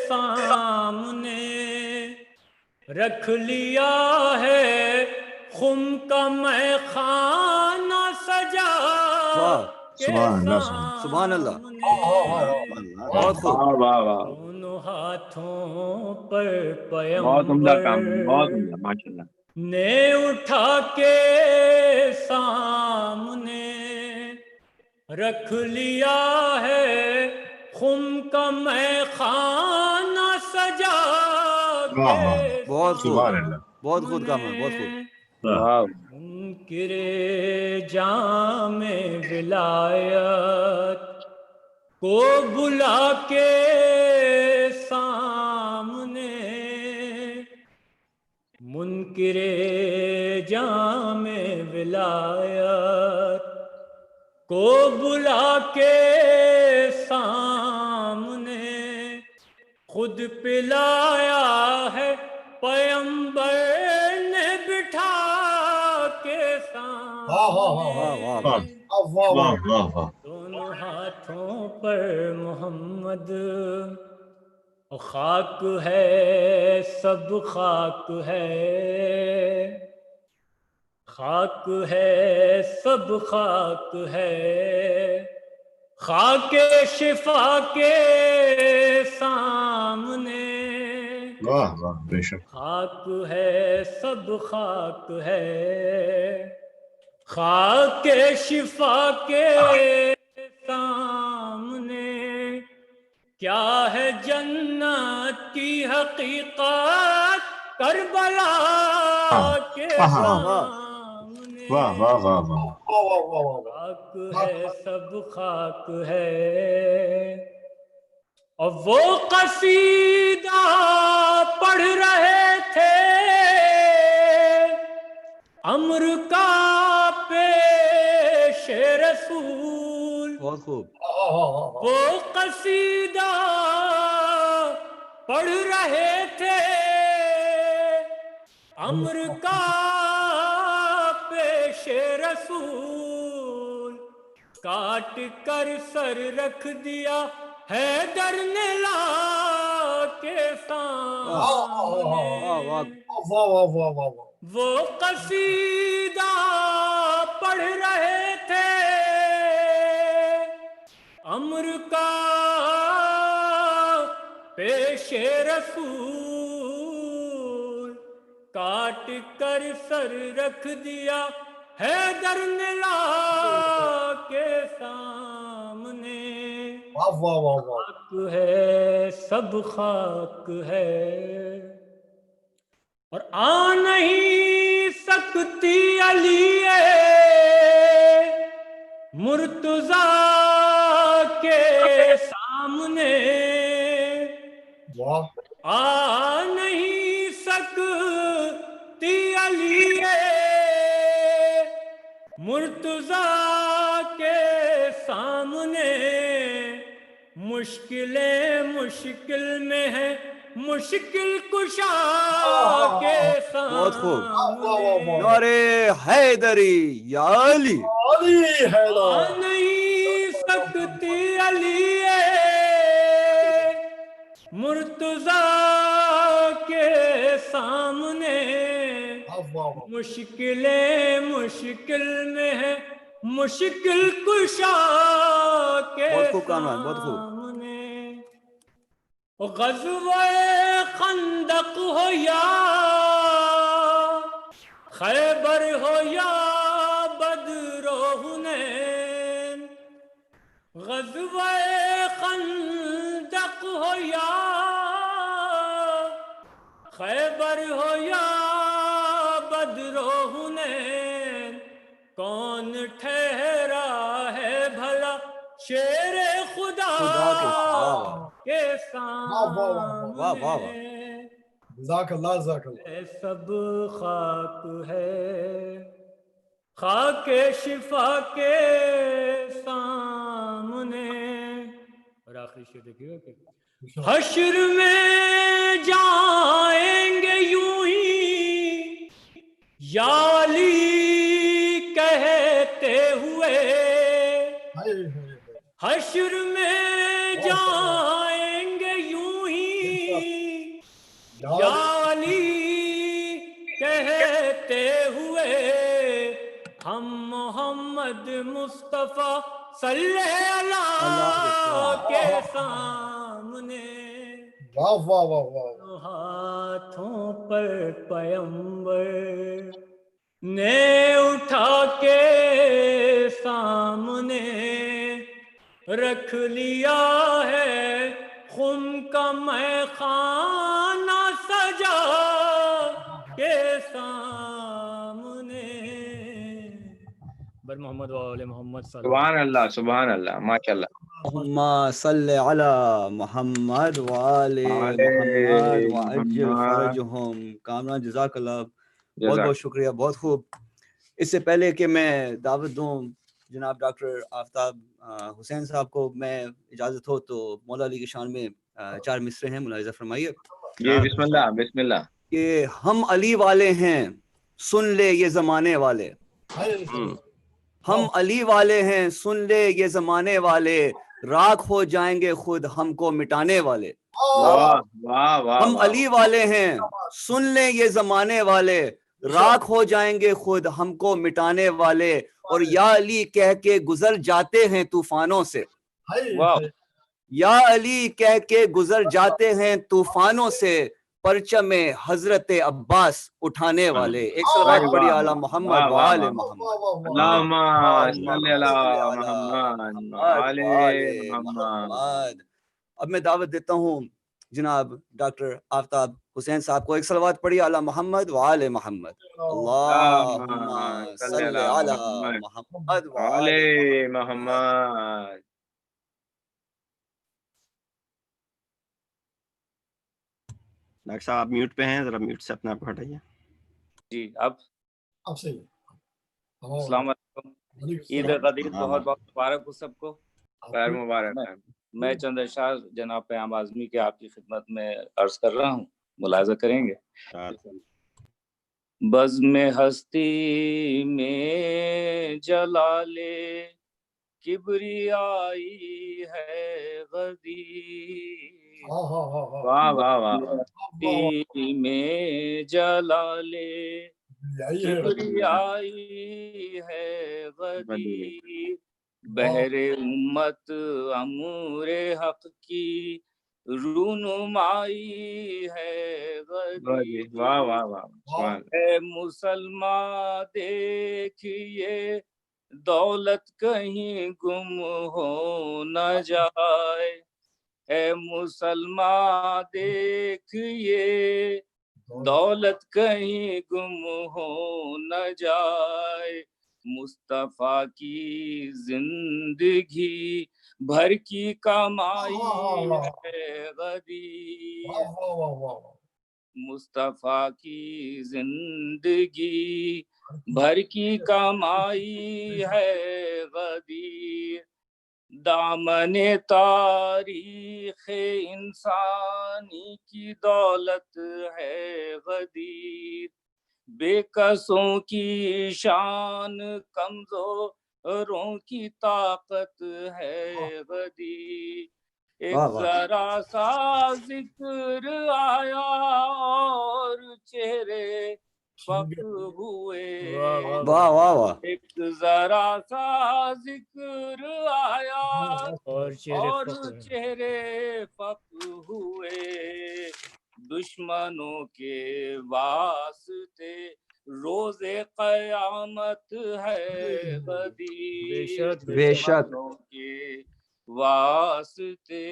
سامنے رکھ لیا ہے خم کا میں خانہ سجا کے سبحان اللہ. سامنے، بہت خوب. واہ واہ. دونوں ہاتھوں پر بہت عمدہ کام ہے. بہت پیمبر عمدہ ماشاء اللہ. نے اٹھا کے سامنے رکھ لیا ہے خم کا میں خانہ سجا واہ واہ کے بہت خوب، سبحان اللہ بہت خود کام ہے، بہت خوب. واہ منکر جام ولایت کو بلا کے سامنے، منکر جام ولایت کو بلا کے سامنے، خود پلایا ہے پیمبر نے بٹھا کے سامنے، واہ واہ واہ دونوں ہاتھوں پر محمد، خاک ہے سب خاک ہے، خاک ہے سب خاک ہے، خاک شفا کے سامنے، واہ واہ بے شک خاک ہے سب خاک ہے، خاک شفا کے سامنے، کیا ہے جنت کی حقیقت کربلا کے سامنے، واہ واہ واہ واہ خاک ہے سب خاک ہے، اور وہ قصیدہ پڑھ رہے تھے امر کا پیش رسول، بہت خوب. وہ قصیدہ پڑھ رہے تھے امر کا پیش رسول، کاٹ کر سر رکھ دیا حیدر نے لا کے سامنے، وہ قصیدہ پڑھ رہے تھے امر کا پیش رسول، کاٹ کر سر رکھ دیا حیدر نے لا کے سامنے، خاک ہے سب خاک ہے، اور آ نہیں سکتی علی مرتضی کے سامنے، آ نہیں سکتی علی مرتضی کے سامنے، مشکلیں مشکل میں ہے مشکل کشا کے بہت خوب. سامنے، نعرے حیدری یا علی. آ نہیں سکتی علی مرتضی کے سامنے، مشکلیں مشکل میں ہے مشکل کشا کے بہت خوب کام ہے، بہت خوب. سامنے، غزوہ خندق ہو یا خیبر ہو یا بدر و حنین، غزوہ خندق ہو یا خیبر ہو یا بدر و حنین، کون ٹھہرا ہے بھلا شیر خدا کے سامنے، جزاک اللہ سب خاک ہے، خاک شفا کے سامنے، اور آخری شعر دیکھیے کہ حشر میں جائیں گے یوں ہی یا علی کہتے ہوئے، حشر میں جائیں گے یوں ہی یا علی کہتے ہوئے، ہم محمد مصطفیٰ صلی اللہ کے سامنے، ہاتھوں پر پیمبر نے اٹھا کے سامنے رکھ لیا ہے خم کا میں خانہ سجا کے سامنے بر محمد و آل محمد صلی اللہ سبحان اللہ سبحان اللہ ماشاء اللہ. اللہم صلی علی محمد وآل محمد وعجل فرجہم. کامران جزاک اللہ، بہت بہت شکریہ، بہت خوب. اس سے پہلے کہ میں دعوت دوں جناب ڈاکٹر آفتاب حسین صاحب کو، میں اجازت ہو تو مولا علی کی شان میں 4 مصرے ہیں، ملاحظہ فرمائیے. جی بسم اللہ بسم اللہ. کہ ہم علی والے ہیں سن لے یہ زمانے والے، ہم علی والے ہیں سن لے یہ زمانے والے، راکھ ہو جائیں گے خود ہم کو مٹانے والے. واہ واہ واہ ہم علی والے ہیں سن لیں یہ زمانے والے، راکھ ہو جائیں گے خود ہم کو مٹانے والے، اور یا علی کہہ کے گزر جاتے ہیں طوفانوں سے. واہ. یا علی کہہ کے گزر جاتے ہیں طوفانوں سے، پرچم حضرت عباس اٹھانے والے. ایک صلوات پڑھی اعلی محمد وآل محمد. اللہم صلی علی محمد وآل محمد. اب میں دعوت دیتا ہوں جناب ڈاکٹر آفتاب حسین صاحب کو. ایک صلوات پڑھی اعلی محمد وآل محمد. اللہم صلی علی محمد وآل وآل محمد. ڈاکٹر صاحب آپ میوٹ پہ ہیں، ذرا میوٹ سے اپنے آپ کو ہٹائیے. جی اب صحیح. السلام علیکم. عید الغدیر بہت بہت مبارک ہو سب کو. خیر مبارک. میں چند اشعار جناب پیام اعظمی کے آپ کی خدمت میں عرض کر رہا ہوں، ملاحظہ کریں گے. بزم ہستی میں جلالے کبریائی ہے غدیر. واہ واہ واہ. ہستی میں جلالے کبریائی ہے غدیر، بحر امت امور حق کی رونمائی ہے غدیر. واہ واہ واہ. اے مسلمان دیکھیے دولت کہیں گم ہو نہ جائے، اے مسلمان دیکھیے دولت کہیں گم ہو نہ جائے، مصطفیٰ کی زندگی بھر کی کمائی ہے غدیر، مصطفیٰ کی زندگی بھر کی کمائی ہے غدیر، دامن تاریخ انسانی کی دولت ہے غدیر، بے کسوں کی شان کمزوروں کی طاقت ہے غدیر، ایک ذرا سا ذکر آیا اور چہرے پک ہوئے، ایک ذرا سا ذکر آیا اور چہرے پک ہوئے، دشمنوں کے واسطے روز قیامت ہے غدیر، بے شک دشمنوں کے واسطے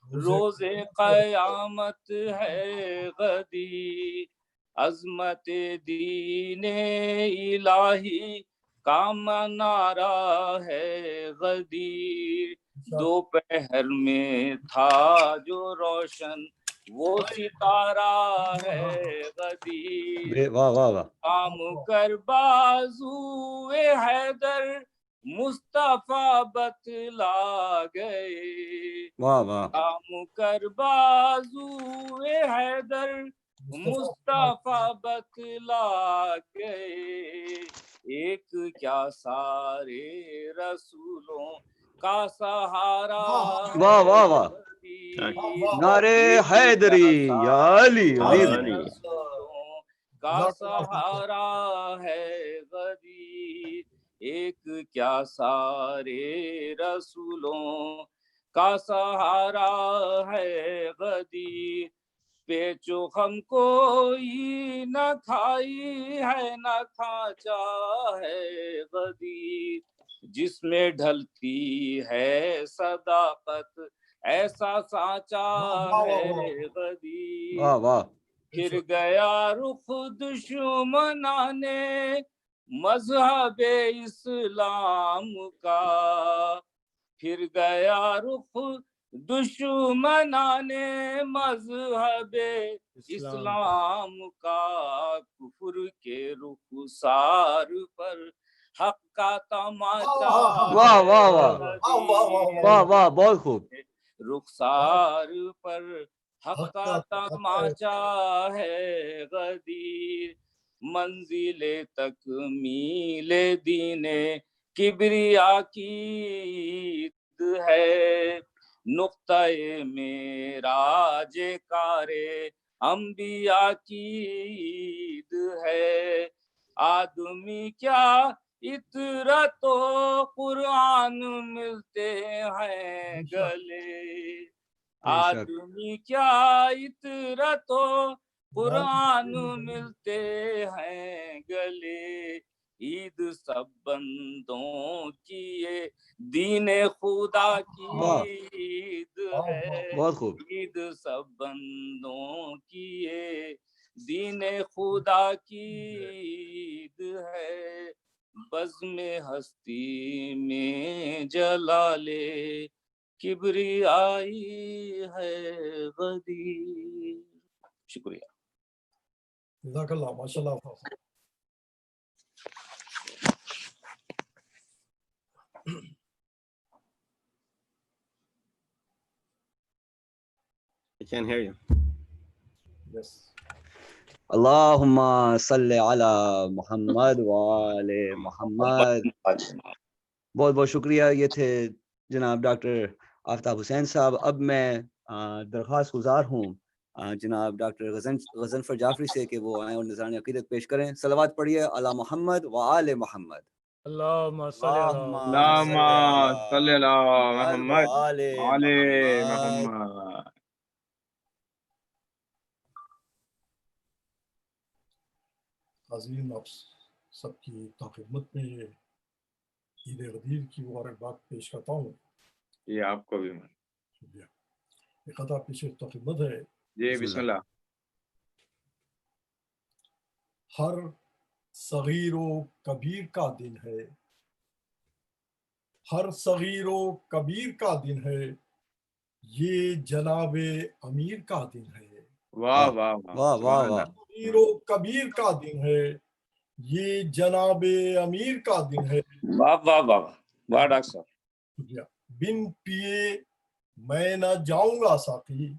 روز قیامت ہے غدیر، عظمت دین الہی کا منارہ ہے غدیر، دوپہر میں تھا جو روشن وہ ستارہ ہے غدیر، کام کر بازو حیدر مصطفیٰ بتلا گئے، کام کر بازو حیدر مصطفیٰ بتلا گئے، ایک کیا سارے رسولوں کا سہارا واہ واہ واہ. نعرے حیدری یا علی علی کا سہارا ہے غدیر، ایک کیا سارے رسولوں کا سہارا ہے غدیر، پیچو ہم کوئی نہ کھائی ہے نہ کھانچا ہے غدیر، جس میں ڈھلتی ہے صداقت ایسا سانچا ہے غدیر. واہ واہ. پھر گیا رخ دشمنان مذہب اسلام کا. پھر گیا رخ دشمنان مذہب اسلام کا. کفر کے رخسار پر حق کا تماچا. واہ واہ واہ واہ واہ بہت خوب. رخسار پر حق کا تماچا ہے غدیر. منزل تکمیل دین کبریا کی ہے. نقطۂ معراج کار انبیاء کی عید ہے. آدمی کیا عطرت و قرآن ملتے ہیں گلے. آدمی کیا عطرت و قرآن ملتے ہیں گلے. عید سب بندوں کی یہ دین خدا کی عید ہے. بہت خوب. عید سب بندوں کی یہ دین خدا کی عید ہے. بزم ہستی میں جلالے کبریائی ہے غدیر. شکریہ. جزاک اللہ ماشاء اللہ. I can't hear you. Yes. اللہم صلی علی محمد وآل محمد. بہت بہت شکریہ. یہ تھے جناب ڈاکٹر آفتاب حسین صاحب. اب میں درخواست گزار ہوں جناب ڈاکٹر غضنفر جعفری سے کہ وہ آئیں اور نذران عقیدت پیش کریں. صلوات پڑھیے علی محمد وآل محمد. اللہم صلی علی محمد وآل محمد. عظیم آپ سب کی خدمت میں عید غدیر کی مبارکباد پیش کرتا ہوں. یہ آپ کو بھی شکریہ. ایک خطا پیش خدمت ہے. جی بسم اللہ. ہر صغیر و کبیر کا دن ہے. ہر صغیر و کبیر کا دن ہے. یہ جناب امیر کا دن ہے. واہ واہ واہ واہ واہ. صغیر و کبیر کا دن ہے. یہ جناب امیر کا دن ہے. واہ واہ واہ واہ ڈاکٹر صاحب. شکریہ. بن پیے میں نہ جاؤں گا ساقی.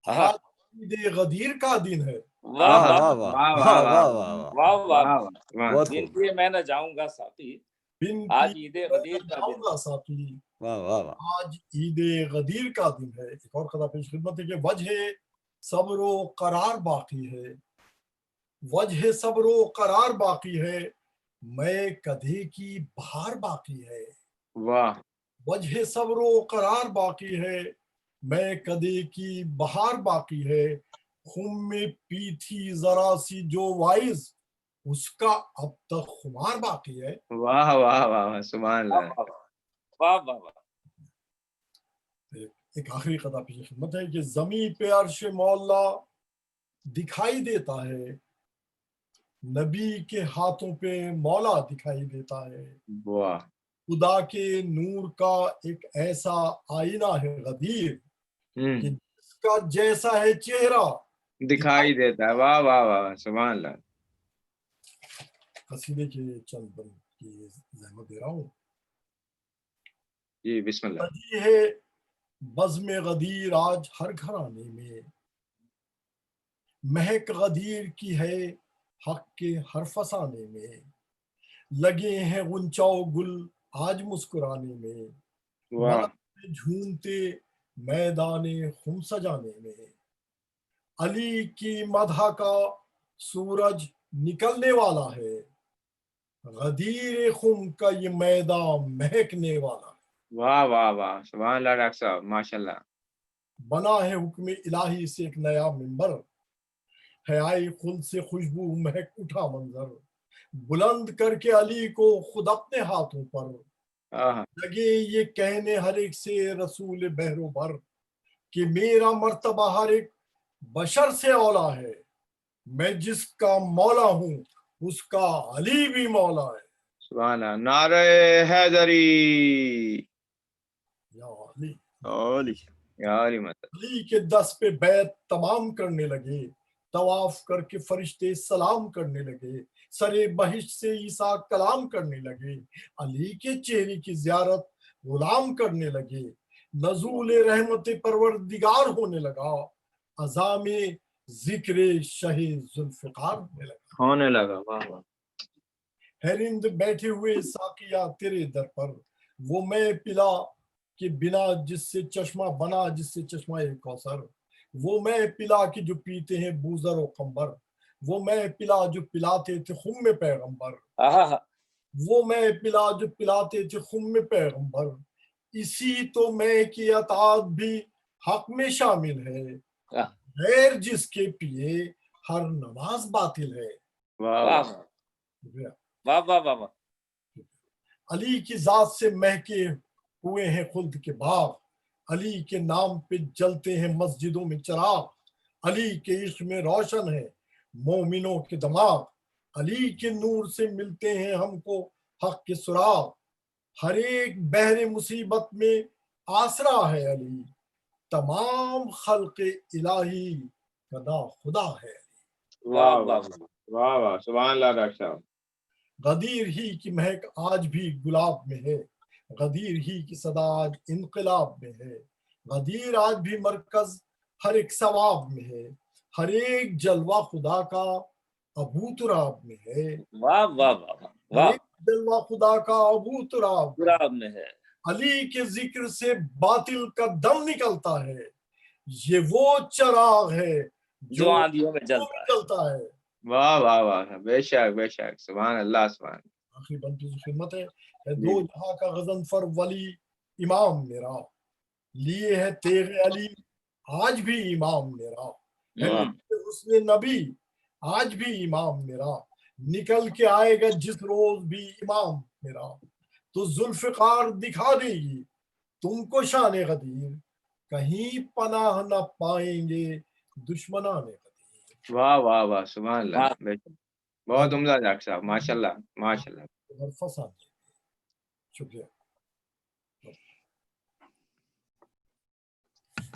آج عید غدیر کا دن ہے. واہ واہ واہ واہ. بہت بن پیے میں نہ جاؤں گا ساقی. آج عید غدیر کا دن ہے. ساقی. واہ واہ واہ. آج عید غدیر کا دن ہے. ایک اور خطا پیش خدمت ہے کہ وجہ صبر و قرار باقی ہے. وجہ صبر و قرار باقی ہے. میں کدھے کی بہار باقی ہے. واہ. وجہ صبر و قرار باقی ہے. میں کدے کی بہار باقی ہے. خم میں پی تھی ذرا سی جو وائز اس کا اب تک خمار باقی ہے. واہ واہ واہ سبحان اللہ. واہ واہ واہ. ایک آخری خطا پیش خدمت ہے کہ زمین پہ عرش مولا دکھائی دیتا ہے. نبی کے ہاتھوں پہ مولا دکھائی دیتا ہے. واہ. خدا کے نور کا ایک ایسا آئینہ ہے غدیر کہ جس کا جیسا ہے چہرہ دکھائی دیتا ہے. واہ واہ واہ سبحان اللہ. قصیدے کے چند بند کی زحمت دے رہا ہوں. جی بسم اللہ. سجی ہے بزم غدیر آج ہر گھرانے میں. مہک غدیر کی ہے حق کے ہر فسانے میں. لگے ہیں غنچہ و گل آج مسکرانے میں. ملک جھومتے میدان خم سجانے میں. علی کی مدح کا سورج نکلنے والا ہے. غدیر خم کا یہ میدان مہکنے والا ہے. واہ واہ واہ سبحان اللہ ڈاکٹر صاحب ماشاء اللہ. بنا ہے حکم الہی سے ایک نیا منبر. ہے آئی خود سے خوشبو مہک اٹھا منظر. بلند کر کے علی کو خود اپنے ہاتھوں پر. لگے یہ کہنے ہر ایک سے رسول بحر و بر کہ میرا مرتبہ ہر ایک بشر سے اولا ہے، میں جس کا مولا ہوں اس کا علی بھی مولا ہے. سبحان اللہ. نعرہ حیدری. یا علی علی. یا علی مدد. علی کے دست پہ بیعت تمام کرنے لگے، طواف کر کے فرشتے سلام کرنے لگے، سرے بہشت سے عیسیٰ کلام کرنے لگے، علی کے چہرے کی زیارت غلام کرنے لگے، نزول رحمت پروردگار ہونے لگا، عزام ذکر شہ ذوالفقار ہونے لگا. واہ واہ. ہرند بیٹھے ہوئے ساقیہ تیرے در پر، وہ میں پلا کہ بنا جس سے چشمہ بنا، جس سے چشمہ کوثر، وہ میں پلا کہ جو پیتے ہیں بوزر و قمبر، وہ میں پلا جو پلاتے تھے خم پیغمبر، وہ میں پلا جو پلاتے تھے خم پیغمبر، اسی تو میں کی اطاعت بھی حق میں شامل ہے، غیر جس کے پیے ہر نماز باطل ہے. واہ واہ واہ واہ واہ. علی کی ذات سے مہکے ہوئے ہیں خلد کے باغ، علی کے نام پہ جلتے ہیں مسجدوں میں چراغ، علی کے عشق میں روشن ہے مومنوں کے دماغ، علی کے نور سے ملتے ہیں ہم کو حق کے سراغ، ہر ایک بحر مصیبت میں آسرا ہے علی، تمام خلق الہی کا خدا ہے. واہ واہ واہ واہ. سبحان اللہ ڈاکٹر صاحب. غدیر ہی کی مہک آج بھی گلاب میں ہے، غدیر ہی کی صدا آج انقلاب میں ہے، غدیر آج بھی مرکز ہر ایک ثواب میں ہے، ہر ایک جلوہ خدا کا ابو تراب میں ہے. واہ واہ واہ ہر واہ. ایک جلوہ خدا کا ابو تراب میں ہے. علی کے ذکر سے باطل کا دم نکلتا ہے، یہ وہ چراغ ہے جو آندھیوں میں جلتا ہے. واہ واہ واہ. بے شک بے شک. سبحان اللہ. سبحان. آخری بنتی خدمت ہے. دو جہاں کا غضنفر ولی امام میرا، لیے ہے تیغ علی آج بھی امام میرا، حسن نبی آج بھی امام میرا، نکل کے آئے گا جس روز بھی امام میرا، تو ذوالفقار دکھا دے گی تم کو شان غدیر، کہیں پناہ نہ پائیں گے دشمنان غدیر. واہ واہ واہ. سبحان اللہ. بے شک. بہت عمدہ ڈاکٹر صاحب. ماشاء اللہ ماشاء اللہ. شکریہ.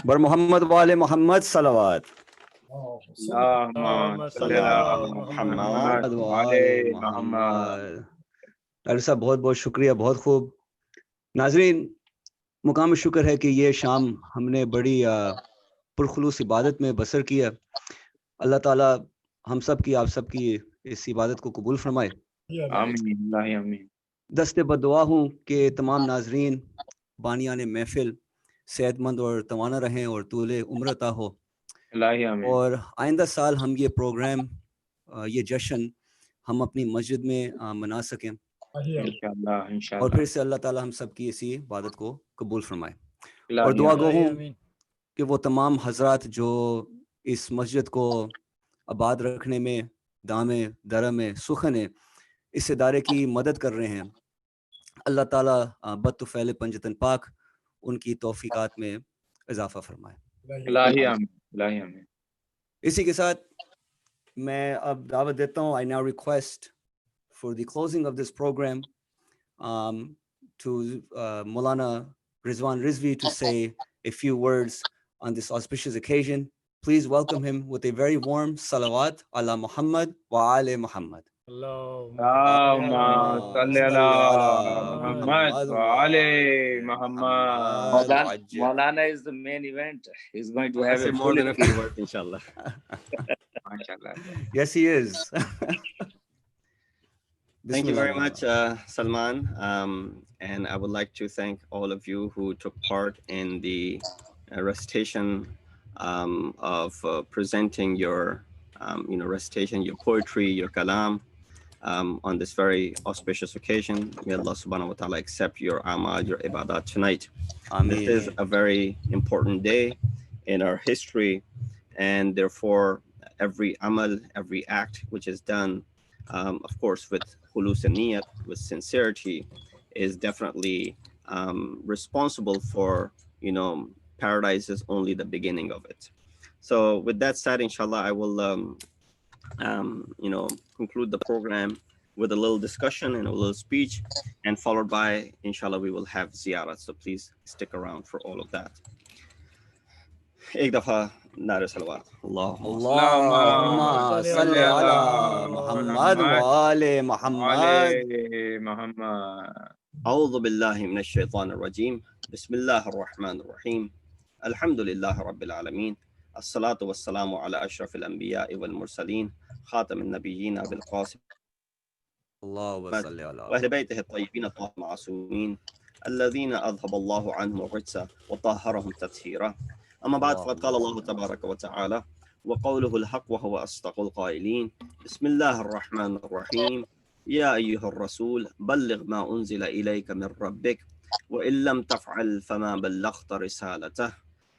بر محمد والے محمد صلوات. اللہم صلی علی محمد وعلی محمد. ڈاکٹر صاحب بہت بہت شکریہ، بہت خوب. ناظرین، مقام شکر ہے کہ یہ شام ہم نے بڑی پرخلوص عبادت میں بسر کیا. اللہ تعالیٰ ہم سب کی، آپ سب کی اس عبادت کو قبول فرمائے. آمین اللہ آمین. دست بدعا ہوں کہ تمام ناظرین بانیان محفل صحت مند اور توانا رہیں اور طول عمر عطا ہو. اور آئندہ سال ہم یہ پروگرام، یہ جشن ہم اپنی مسجد میں منا سکیں، اور پھر سے اللہ تعالیٰ ہم سب کی اسی عبادت کو قبول فرمائے. اور دعا گو ہوں کہ وہ تمام حضرات جو اس مسجد کو آباد رکھنے میں دامے درم سخن اس ادارے کی مدد کر رہے ہیں، اللہ تعالیٰ بدطفیل پنجتن پاک ان کی توفیقات میں اضافہ فرمائے. اسی کے ساتھ میں اب دعوت دیتا ہوں. I now request for the closing of this program to Maulana Rizwan Rizvi to say a few words on this auspicious occasion. Please welcome him with a very warm salawat ala Muhammad wa ali Muhammad. Allahumma salli ala Muhammad wa ali Muhammad. Maulana is the main event. He's going to have a more than a few words, inshallah. MashaAllah. Yes, he is. Thank you very much, Salman. And I would like to thank all of you who took part in the recitation of presenting your, recitation, your poetry, your kalam on this very auspicious occasion. May Allah subhanahu wa ta'ala accept your amal, your ibadat tonight. This is a very important day in our history, and therefore every amal, every act which is done, of course, with khulus and niyat, with sincerity, is definitely responsible for, you know, paradise is only the beginning of it. So with that said, inshallah, I will, you know, conclude the program with a little discussion and a little speech, and followed by, inshallah, we will have ziyarah. So please stick around for all of that. एक दफा नारे सलवात अल्लाहुम्मा सल्ली अला मुहम्मद व आले मुहम्मद أعوذ بالله من الشيطان الرجيم بسم الله الرحمن الرحيم الحمد لله رب العالمين الصلاة والسلام على أشرف الأنبياء والمرسلين خاتم النبيين بالقاسم وأهل بيته الطيبين الطاهرين المعصومين الذين أذهب الله عنهم الرجس وطهرهم تطهيرا. أما بعد، فقد قال الله تبارك وتعالى وقوله الحق وهو أصدق القائلين بسم الله الرحمن الرحيم يا أيها الرسول بلغ ما أنزل إليك من ربك وإن لم تفعل فما بلغت رسالته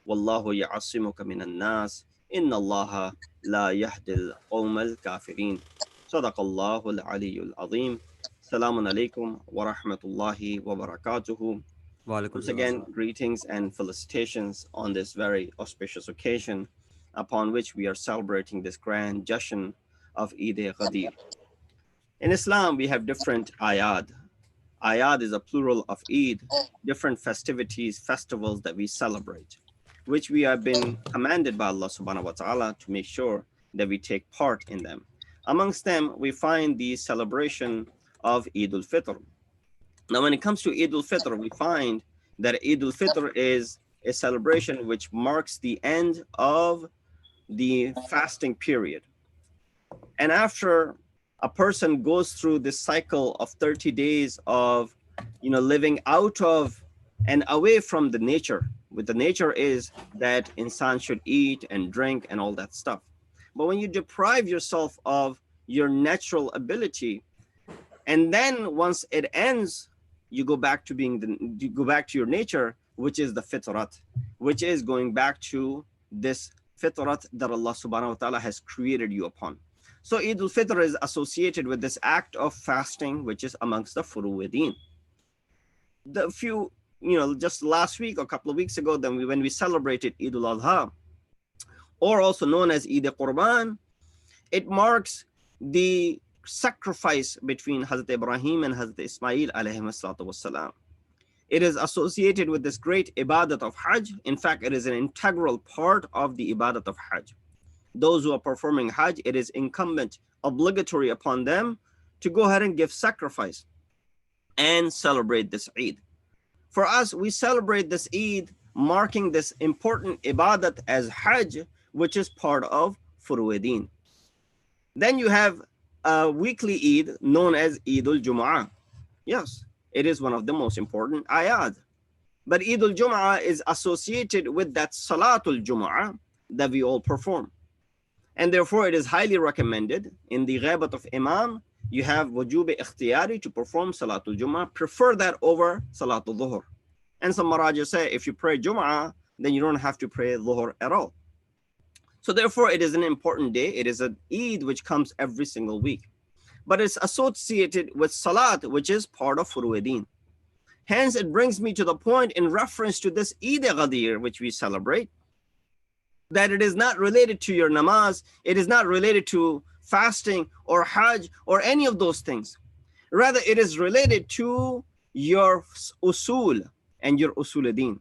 والله يعصمك من الناس إن الله لا يهدي القوم الكافرين. صدق الله العلي العظيم. Assalamu alaikum wa rahmatullahi wa barakatuhu. Once again, greetings and felicitations on this very auspicious occasion upon which we are celebrating this grand Jashn of Eid-e-Ghadeer. In Islam, we have different ayad. Ayad is a plural of Eid, different festivities, festivals that we celebrate, which we have been commanded by Allah subhanahu wa ta'ala to make sure that we take part in them. Amongst them, we find the celebration of Eid al-Fitr. Now, when it comes to Eid al-Fitr, we find that Eid al-Fitr is a celebration which marks the end of the fasting period. And after a person goes through this cycle of 30 days of, you know, living out of and away from the nature, with the nature is that insan should eat and drink and all that stuff. But when you deprive yourself of your natural ability, and then once it ends, you go back to you go back to your nature, which is the fitrat, which is going back to this fitrat that Allah subhanahu wa ta'ala has created you upon. So Eid al-Fitr is associated with this act of fasting, which is amongst the furu'id-din. The few, you know, just last week or a couple of weeks ago, when we celebrated Eid al-Adha, or also known as Eid al-Qurban, it marks the sacrifice between Hazrat Ibrahim and Hazrat Ismail alayhi salatu wassalam. It is associated with this great ibadat of Hajj. In fact, it is an integral part of the ibadat of Hajj. Those who are performing Hajj, it is incumbent, obligatory upon them to go ahead and give sacrifice and celebrate this Eid. For us, we celebrate this Eid marking this important ibadat as Hajj, which is part of furu'id-din. Then you have a weekly Eid known as Eid al-Jum'ah. Yes, it is one of the most important ayat. But Eid al-Jum'ah is associated with that Salatul Jum'ah that we all perform. And therefore, it is highly recommended in the Ghabat of Imam, you have wujub ikhtiyari to perform Salatul Jum'ah. Prefer that over Salatul Dhuhr. And some Maraja say, if you pray Jum'ah, then you don't have to pray Dhuhr at all. So therefore, it is an important day. It is an Eid which comes every single week. But it's associated with Salat, which is part of furu'id-din. Hence, it brings me to the point in reference to this Eid-e-Ghadeer, which we celebrate, that it is not related to your namaz, it is not related to fasting or Hajj or any of those things. Rather, it is related to your usul and your usul-din.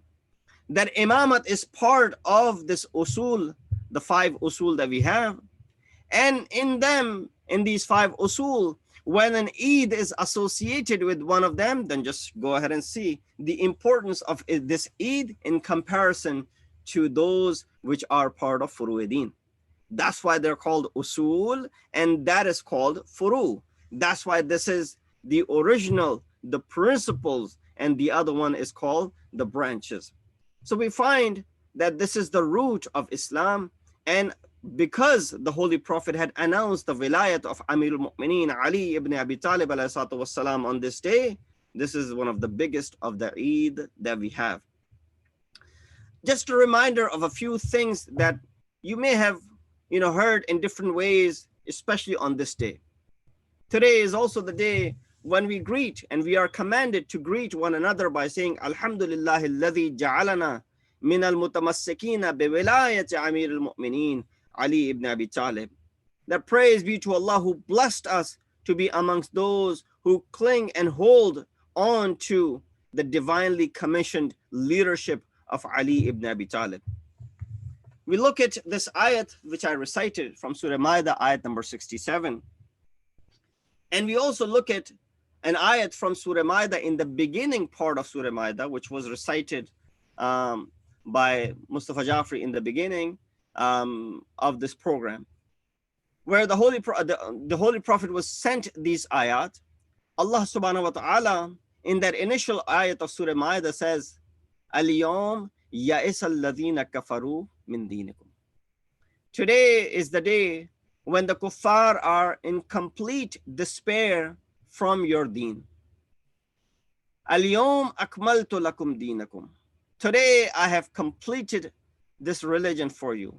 That imamat is part of this usul, the 5 usul that we have. And in them, in these 5 usul, when an Eid is associated with one of them, then just go ahead and see the importance of this Eid in comparison to those which are part of furu'id-din. That's why they're called usul, and that is called furu. That's why this is the original, the principles, and the other one is called the branches. So we find that this is the root of Islam, and because the Holy Prophet had announced the wilayat of Amir al-Mu'mineen Ali ibn Abi Talib والسلام, on this day, this is one of the biggest of the Eid that we have. Just a reminder of a few things that you may have, heard in different ways, especially on this day. Today is also the day when we greet, and we are commanded to greet one another by saying, Alhamdulillah alladhi ja'alana min al-mutamassikina bi wilayati Amir al-Mu'mineen Ali ibn Abi Talib. That praise be to Allah who blessed us to be amongst those who cling and hold on to the divinely commissioned leadership of Ali ibn Abi Talib. We look at this ayat which I recited from Surah Ma'idah, ayat number 67. And we also look at an ayat from Surah Ma'idah in the beginning part of Surah Ma'idah, which was recited by Mustafa Jafri in the beginning of this program, where the Holy Prophet was sent these ayat. Allah subhanahu wa ta'ala in that initial ayat of Surah Ma'idah says, Al-yawm ya'isa alladhina kafaru min dinikum. Today is the day when the kuffar are in complete despair from your deen. Al-yawm akmaltu lakum dinakum. Today I have completed this religion for you.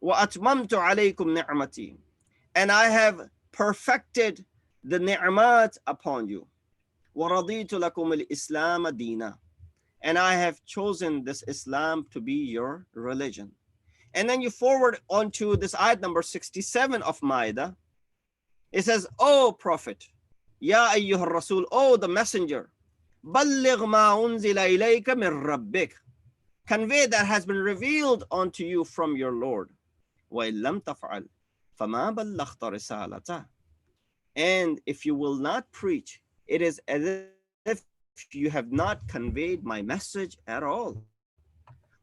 Wa atmamtu alaykum ni'mati. And I have perfected the ni'mat upon you. Wa raditu lakum al-islam deena. And I have chosen this Islam to be your religion. And then you forward on to this ayat number 67 of Ma'idah. It says, O Prophet, Ya ayyuhar Rasul, O the Messenger, balligh ma unzila ilayka min rabbik. Convey that has been revealed unto you from your Lord. Wa illam taf'al, fama ballaghta risalata. And if you will not preach, it is as if you have not conveyed my message at all.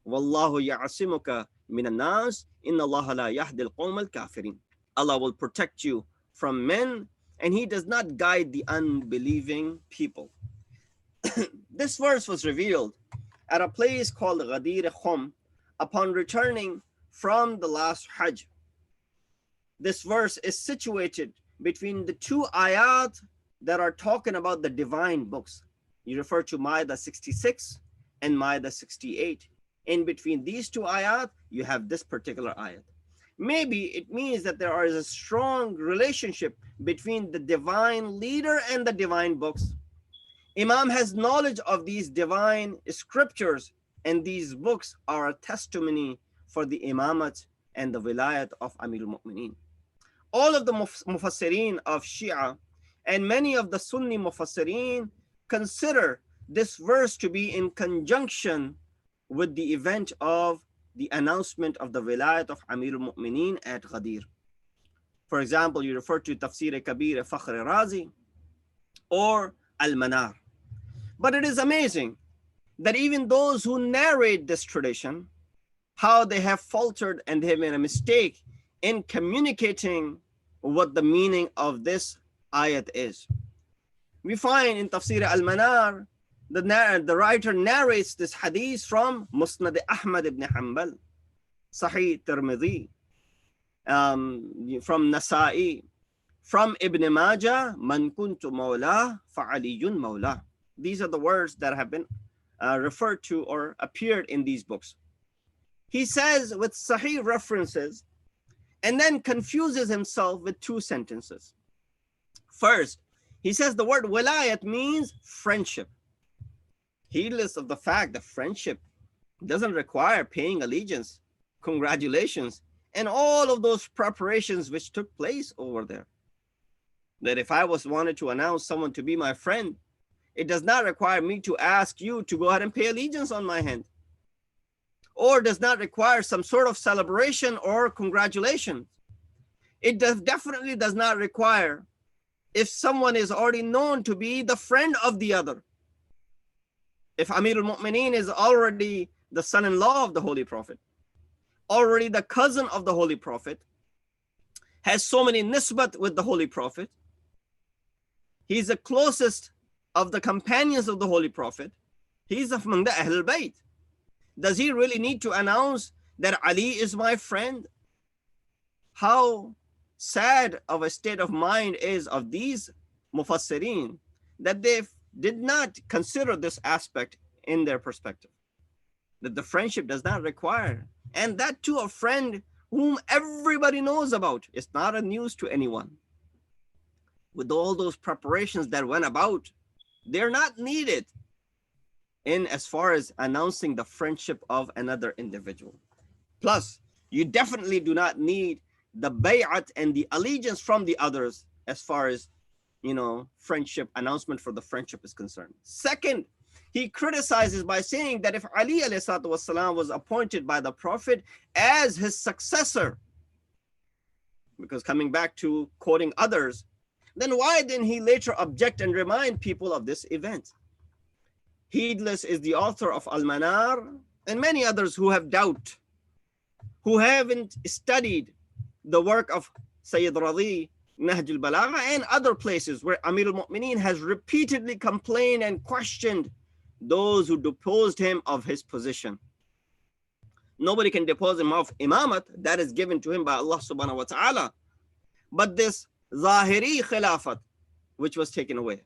Wallahu ya'asimuka minan nas, inna Allah la yahdi al-qawm al-kafirin. Allah will protect you from men, and he does not guide the unbelieving people. This verse was revealed at a place called al-Ghadeer upon returning from the last Hajj. This verse is situated between the two ayat that are talking about the divine books. You refer to Ma'idah 66 and Ma'idah 68. In between these two ayat, you have this particular ayat. Maybe it means that there is a strong relationship between the divine leader and the divine books. Imam has knowledge of these divine scriptures, and these books are a testimony for the imamat and the wilayat of Amir al-Mu'mineen. All of the mufassirin of Shia and many of the Sunni mufassirin consider this verse to be in conjunction with the event of the announcement of the wilayat of Amir al-Mu'mineen at Ghadeer. For example, you refer to Tafsir Kabir Fakhr Razi or Al-Manar. But it is amazing that even those who narrate this tradition, how they have faltered and they have made a mistake in communicating what the meaning of this ayat is. We find in Tafsir Al-Manar, the writer narrates this hadith from Musnad Ahmad ibn Hanbal, Sahih Tirmidhi, from Nasa'i, from Ibn Majah, Man kuntu mawla fa'aliyun mawla. These are the words that have been referred to or appeared in these books. He says with Sahih references and then confuses himself with two sentences. First, he says the word wilayat means friendship. Heedless of the fact that friendship doesn't require paying allegiance, congratulations, and all of those preparations which took place over there. That if I wanted to announce someone to be my friend, it does not require me to ask you to go ahead and pay allegiance on my hand, or does not require some sort of celebration or congratulation. It definitely does not require if someone is already known to be the friend of the other. If Amir al-Mu'mineen is already the son-in-law of the Holy Prophet, already the cousin of the Holy Prophet, has so many nisbat with the Holy Prophet, he's the closest of the companions of the Holy Prophet, he's among the Ahlul Bayt. Does he really need to announce that Ali is my friend? How sad of a state of mind is of these mufassirin that they did not consider this aspect in their perspective, that the friendship does not require, and that too a friend whom everybody knows about. It's not a news to anyone. with all those preparations that went about, they're not needed in as far as announcing the friendship of another individual. Plus, you definitely do not need the bay'at and the allegiance from the others as far as, friendship, announcement for the friendship is concerned. Second, he criticizes by saying that if Ali والسلام, was appointed by the Prophet as his successor, because coming back to quoting others, then why didn't he later object and remind people of this event? Heedless is the author of Al-Manar and many others who have doubt, who haven't studied the work of Sayyid Radi, Nahj al-Balagha, and other places where Amir al-Mu'mineen has repeatedly complained and questioned those who deposed him of his position. Nobody can depose him of imamat, that is given to him by Allah subhanahu wa ta'ala. But this Zahiri Khilafat, which was taken away.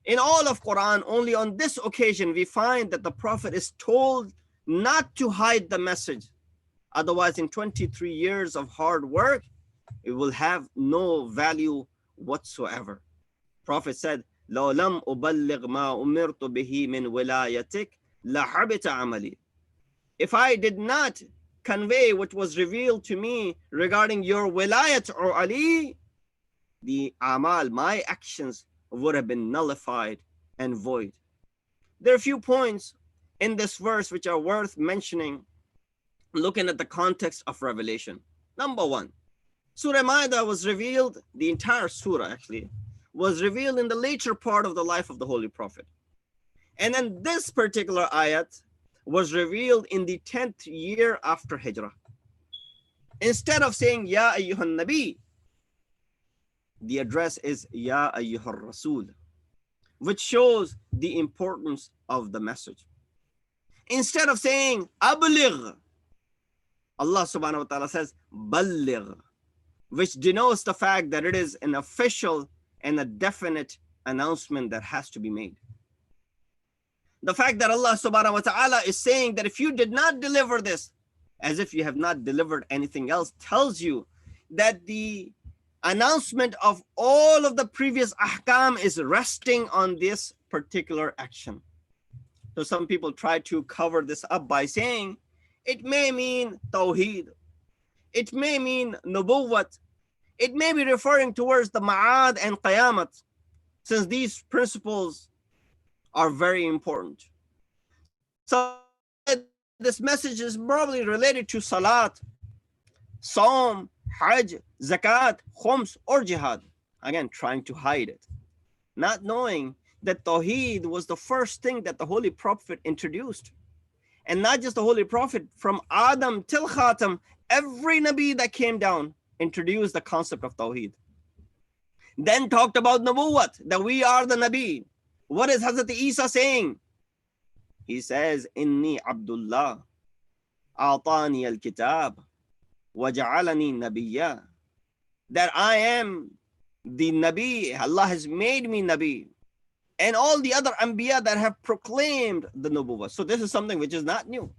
In all of Quran, only on this occasion we find that the Prophet is told not to hide the message. Otherwise, in 23 years of hard work, it will have no value whatsoever. Prophet said, لو لم أبلغ ما أمرت به من ولايتك لحبط عملي. If I did not convey what was revealed to me regarding your wilayat or Ali, the amal, my actions, would have been nullified and void. There are a few points in this verse which are worth mentioning, looking at the context of revelation. Number one, Surah Ma'idah was revealed, the entire surah actually, was revealed in the later part of the life of the Holy Prophet. And then this particular ayat was revealed in the 10th year after Hijrah. Instead of saying, Ya ayyuhan Nabi, the address is Ya ayyuhar Rasul, which shows the importance of the message. Instead of saying Abligh, Allah subhanahu wa ta'ala says Balligh, which denotes the fact that it is an official and a definite announcement that has to be made. The fact that Allah subhanahu wa ta'ala is saying that if you did not deliver this, as if you have not delivered anything else, tells you that the announcement of all of the previous ahkam is resting on this particular action. So some people try to cover this up by saying it may mean tawheed, it may mean nubuwwat, it may be referring towards the ma'ad and qayamat, since these principles are very important. So this message is probably related to salat, Saum, Hajj, Zakat, Khums, or Jihad. Again, trying to hide it. Not knowing that Tawheed was the first thing that the Holy Prophet introduced. And not just the Holy Prophet, from Adam till Khatam, every Nabi that came down introduced the concept of Tawheed. Then talked about Nabuwat, that we are the Nabi. What is Hazrat Isa saying? He says, Inni Abdullah, A'tani al-Kitab, وَجَعَلَنِي نَبِيًّا, that I am the Nabi, Allah has made me Nabi, and all the other Anbiya that have proclaimed the Nubuwwah. So this is something which is not new.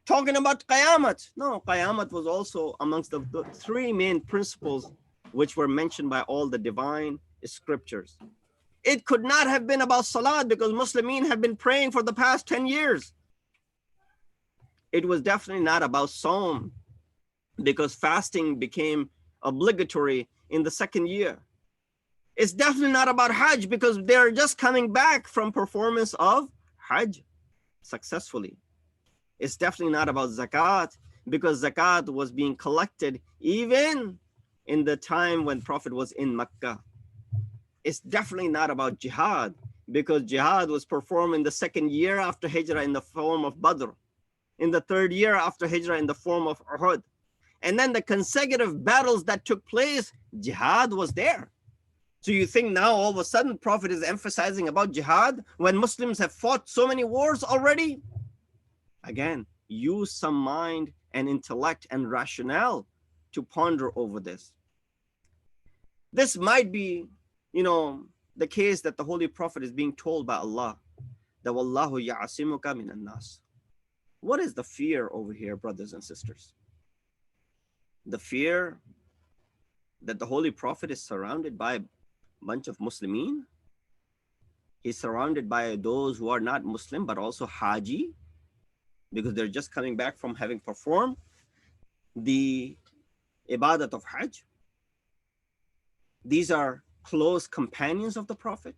Talking about Qayamat, no, Qayamat was also amongst the three main principles which were mentioned by all the divine scriptures. It could not have been about Salat because Muslimin have been praying for the past 10 years. It was definitely not about Saum, because fasting became obligatory in the second year. It's definitely not about Hajj because they're just coming back from performance of Hajj successfully. It's definitely not about Zakat because Zakat was being collected even in the time when Prophet was in Mecca. It's definitely not about Jihad because Jihad was performed in the second year after Hijrah in the form of Badr, in the third year after Hijrah in the form of Uhud. And then the consecutive battles that took place, Jihad was there. So you think now all of a sudden Prophet is emphasizing about Jihad when Muslims have fought so many wars already? Again, use some mind and intellect and rationale to ponder over this. This might be, the case that the Holy Prophet is being told by Allah, that Wallahu ya'asimuka minan nas. What is the fear over here, brothers and sisters? The fear that the Holy Prophet is surrounded by bunch of Muslimin. He's surrounded by those who are not Muslim, but also Haji, because they're just coming back from having performed the ibadat of Hajj. These are close companions of the Prophet.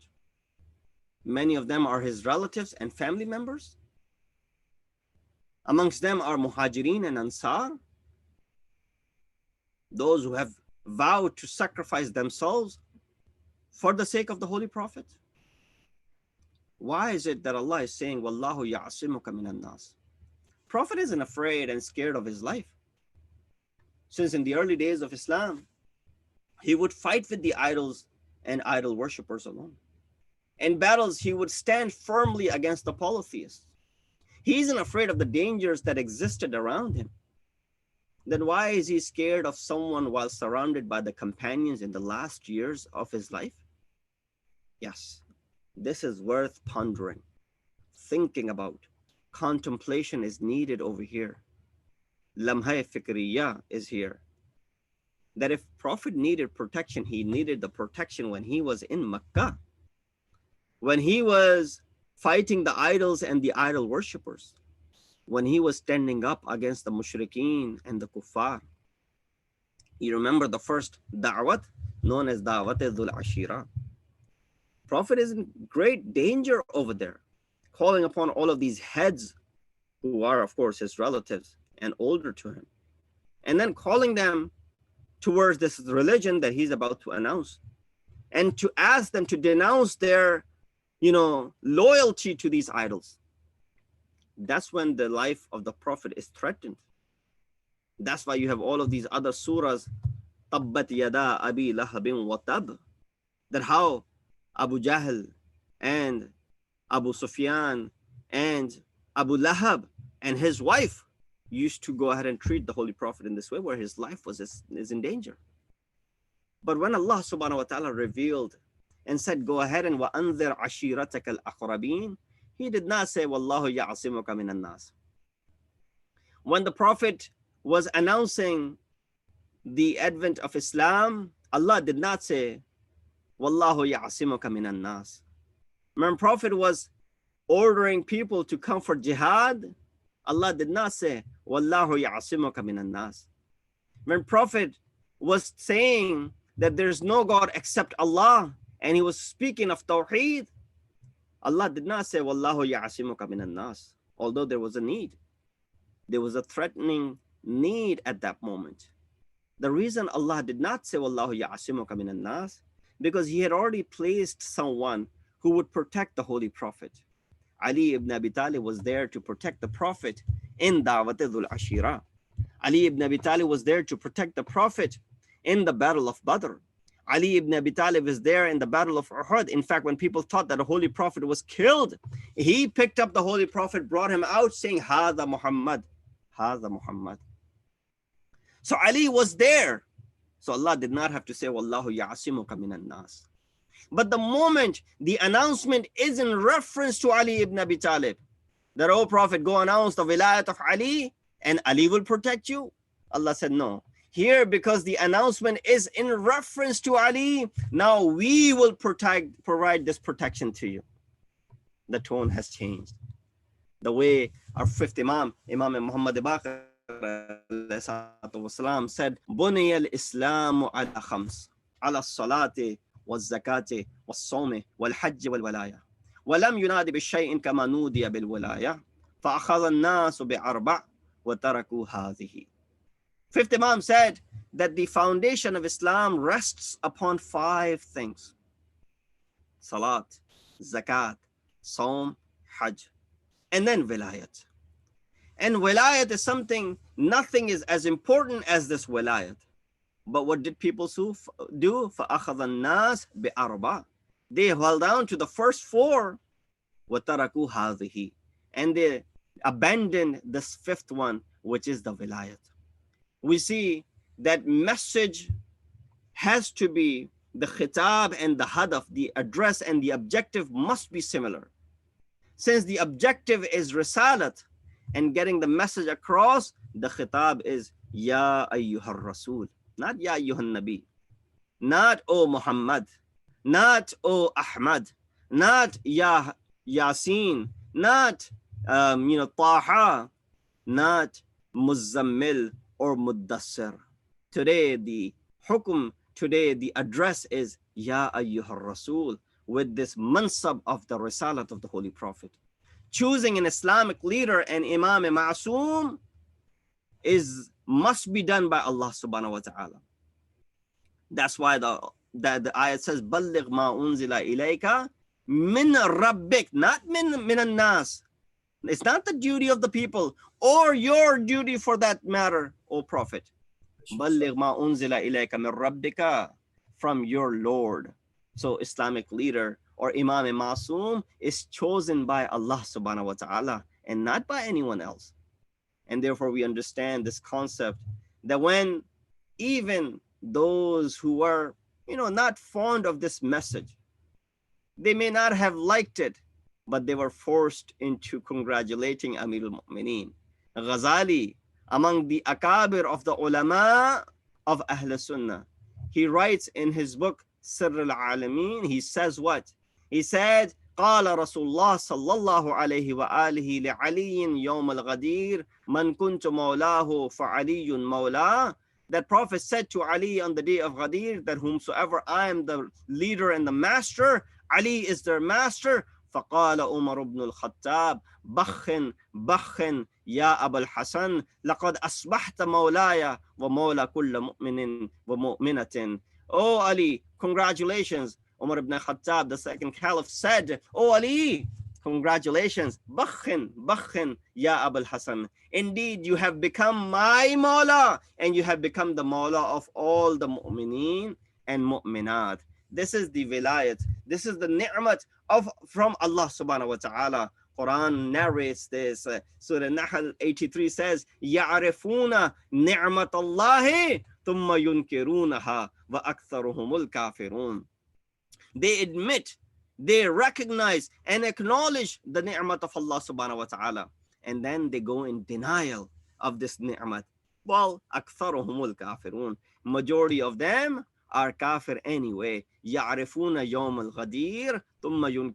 Many of them are his relatives and family members. Amongst them are Muhajirin and Ansar, those who have vowed to sacrifice themselves for the sake of the Holy Prophet. Why is it that Allah is saying, Wallahu ya'asimuka minan nas? Prophet isn't afraid and scared of his life. Since in the early days of Islam, he would fight with the idols and idol worshippers alone. In battles, he would stand firmly against the polytheists. He isn't afraid of the dangers that existed around him. Then why is he scared of someone while surrounded by the companions in the last years of his life? Yes, this is worth pondering, thinking about. Contemplation is needed over here. Lamha fikriya is here. That if Prophet needed protection, he needed the protection when he was in Makkah, when he was fighting the idols and the idol worshippers, when he was standing up against the mushrikeen and the kuffar. You remember the first da'wat, known as da'wat dhul ashira. Prophet is in great danger over there, calling upon all of these heads who are, of course, his relatives and older to him, and then calling them towards this religion that he's about to announce, and to ask them to denounce their, loyalty to these idols. That's when the life of the Prophet is threatened. That's why you have all of these other surahs, Tabbat yada abi lahabin wa tab, that how Abu Jahl and Abu Sufyan and Abu Lahab and his wife used to go ahead and treat the Holy Prophet in this way, where his life is in danger. But when Allah subhanahu wa ta'ala revealed and said, go ahead and وَأَنذِرْ عَشِيرَتَكَ الْأَقْرَبِينَ, he did not say, Wallahu ya'asimuka minan nas. When the Prophet was announcing the advent of Islam, Allah did not say, Wallahu ya'asimuka minan nas. When Prophet was ordering people to come for jihad, Allah did not say, Wallahu ya'asimuka minan nas. When Prophet was saying that there's no God except Allah, and he was speaking of Tawheed, Allah did not say, Wallahu ya'asimuka minan nas. Although there was a need. There was a threatening need at that moment. The reason Allah did not say, Wallahu ya'asimuka minan nas, because he had already placed someone who would protect the Holy Prophet. Ali ibn Abi Talib was there to protect the Prophet in Da'wat dhul ashira. Ali ibn Abi Talib was there to protect the Prophet in the Battle of Badr. Ali ibn Abi Talib is there in the Battle of Uhud. In fact, when people thought that the Holy Prophet was killed, he picked up the Holy Prophet, brought him out, saying, Hadha Muhammad, Hadha Muhammad. So Ali was there. So Allah did not have to say, Wallahu ya'asimuka minan nas. But the moment the announcement is in reference to Ali ibn Abi Talib, that, oh Prophet, go announce the wilayat of Ali and Ali will protect you. Allah said, no. Here, because the announcement is in reference to Ali, now we will provide this protection to you. The tone has changed. The way our fifth Imam Muhammad Baqir said, Buniyya al-Islamu ala khams, ala salati wal-zakati wal-sawmi wal-hajj wal-walaya. ولم ينادي بالشيء كما نودي بالولاية فأخذ الناس بأربع وتركوا هذه. Fifth Imam said that the foundation of Islam rests upon 5 things: Salat, Zakat, Sawm, Hajj, and then Wilayat. And Wilayat is something, nothing is as important as this Wilayat. But what did people do? فَأَخَذَ النَّاسِ بِأَرْبَعٍ. They held down to the first 4, وَتَرَكُوا هَذِهِ, and they abandoned this 5th one, which is the Wilayat. We see that message has to be, the khitab and the hadaf, the address and the objective must be similar. Since the objective is risalat and getting the message across, the khitab is Ya ayyuhar Rasul, not Ya ayyuhan Nabi, not O Muhammad, not O Ahmad, not Ya Yasin, not Taha, not Muzammil or Muddassir. Today the hukum, today the address is Ya Ayyuhar Rasul, with this mansab of the risalat of the Holy Prophet. Choosing an Islamic leader and Imam Ma'soom must be done by Allah subhanahu wa ta'ala. That's why the ayat says, Balligh ma unzila ilayka min rabbik, not min an-nas. It's not the duty of the people or your duty for that matter, O Prophet. Balligh ma unzila ilayka min rabbika, from your Lord. So Islamic leader or Imam Ma'soom is chosen by Allah subhanahu wa ta'ala and not by anyone else. And therefore we understand this concept that when even those who are, not fond of this message, they may not have liked it, but they were forced into congratulating Amir al-Mu'mineen. Ghazali, among the akabir of the ulama of Ahl Sunnah, he writes in his book Sirr al-Alameen, he says what? He said, قال رسول الله صلى الله عليه وآله لعلي يوم الغدير من كنت مولاه فعلي مولاه. That Prophet said to Ali on the day of Ghadir that whomsoever I am the leader and the master, Ali is their master. فقال عمر بن الخطاب بخ بخ يا أبا الحسن لقد أصبحت مولاي ومولى كل مؤمن ومؤمنة. Oh Ali, congratulations. Umar ibn Khattab, the second caliph, said, Oh Ali, congratulations. Bakhin, bakhin, ya Abul Hasan. Indeed, you have become my Mawla, and you have become the Mawla of all the mu'mineen and mu'minat. This is the vilayat. This is the ni'mat from Allah subhanahu wa ta'ala. Quran narrates this. Surah Nahl 83 says, يَعْرِفُونَ نِعْمَةَ اللَّهِ ثُمَّ يُنْكِرُونَهَا وَأَكْثَرُهُمُ الْكَافِرُونَ. They admit, they recognize and acknowledge the ni'mat of Allah subhanahu wa ta'ala. And then they go in denial of this ni'mat. Well, أَكْثَرُهُمُ الْكَافِرُونَ. Majority of them are kafir anyway. يَعْرِفُونَ يَوْمَ الْغَدِيرِ ثُمَّ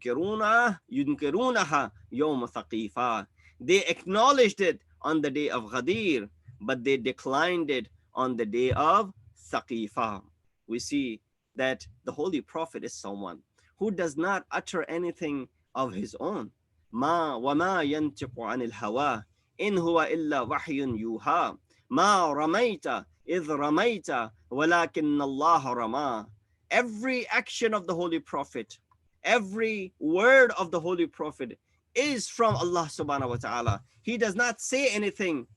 يُنْكِرُونَهَا يَوْمَ ثَقِيفَةٍ. They acknowledged it on the day of Ghadir, but they declined it on the day of Thaqifah. We see that the Holy Prophet is someone who does not utter anything of his own. ما وما ينطق عن الهوى إن هو إلا وحي يوحى ما رميت إذ رميت ولكن الله رمى. Every action of the Holy Prophet, every word of the Holy Prophet is from Allah subhanahu wa ta'ala. He does not say anything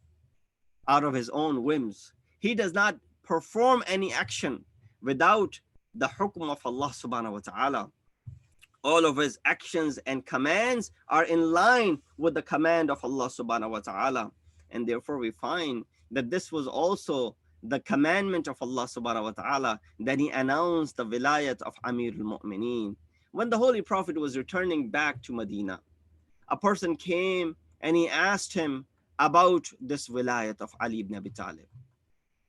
out of his own whims. He does not perform any action without the hukm of Allah subhanahu wa ta'ala. All of his actions and commands are in line with the command of Allah subhanahu wa ta'ala. And therefore we find that this was also the commandment of Allah subhanahu wa ta'ala, that he announced the vilayat of Amir al-Mu'mineen. When the Holy Prophet was returning back to Medina, a person came and he asked him about this vilayat of Ali ibn Abi Talib.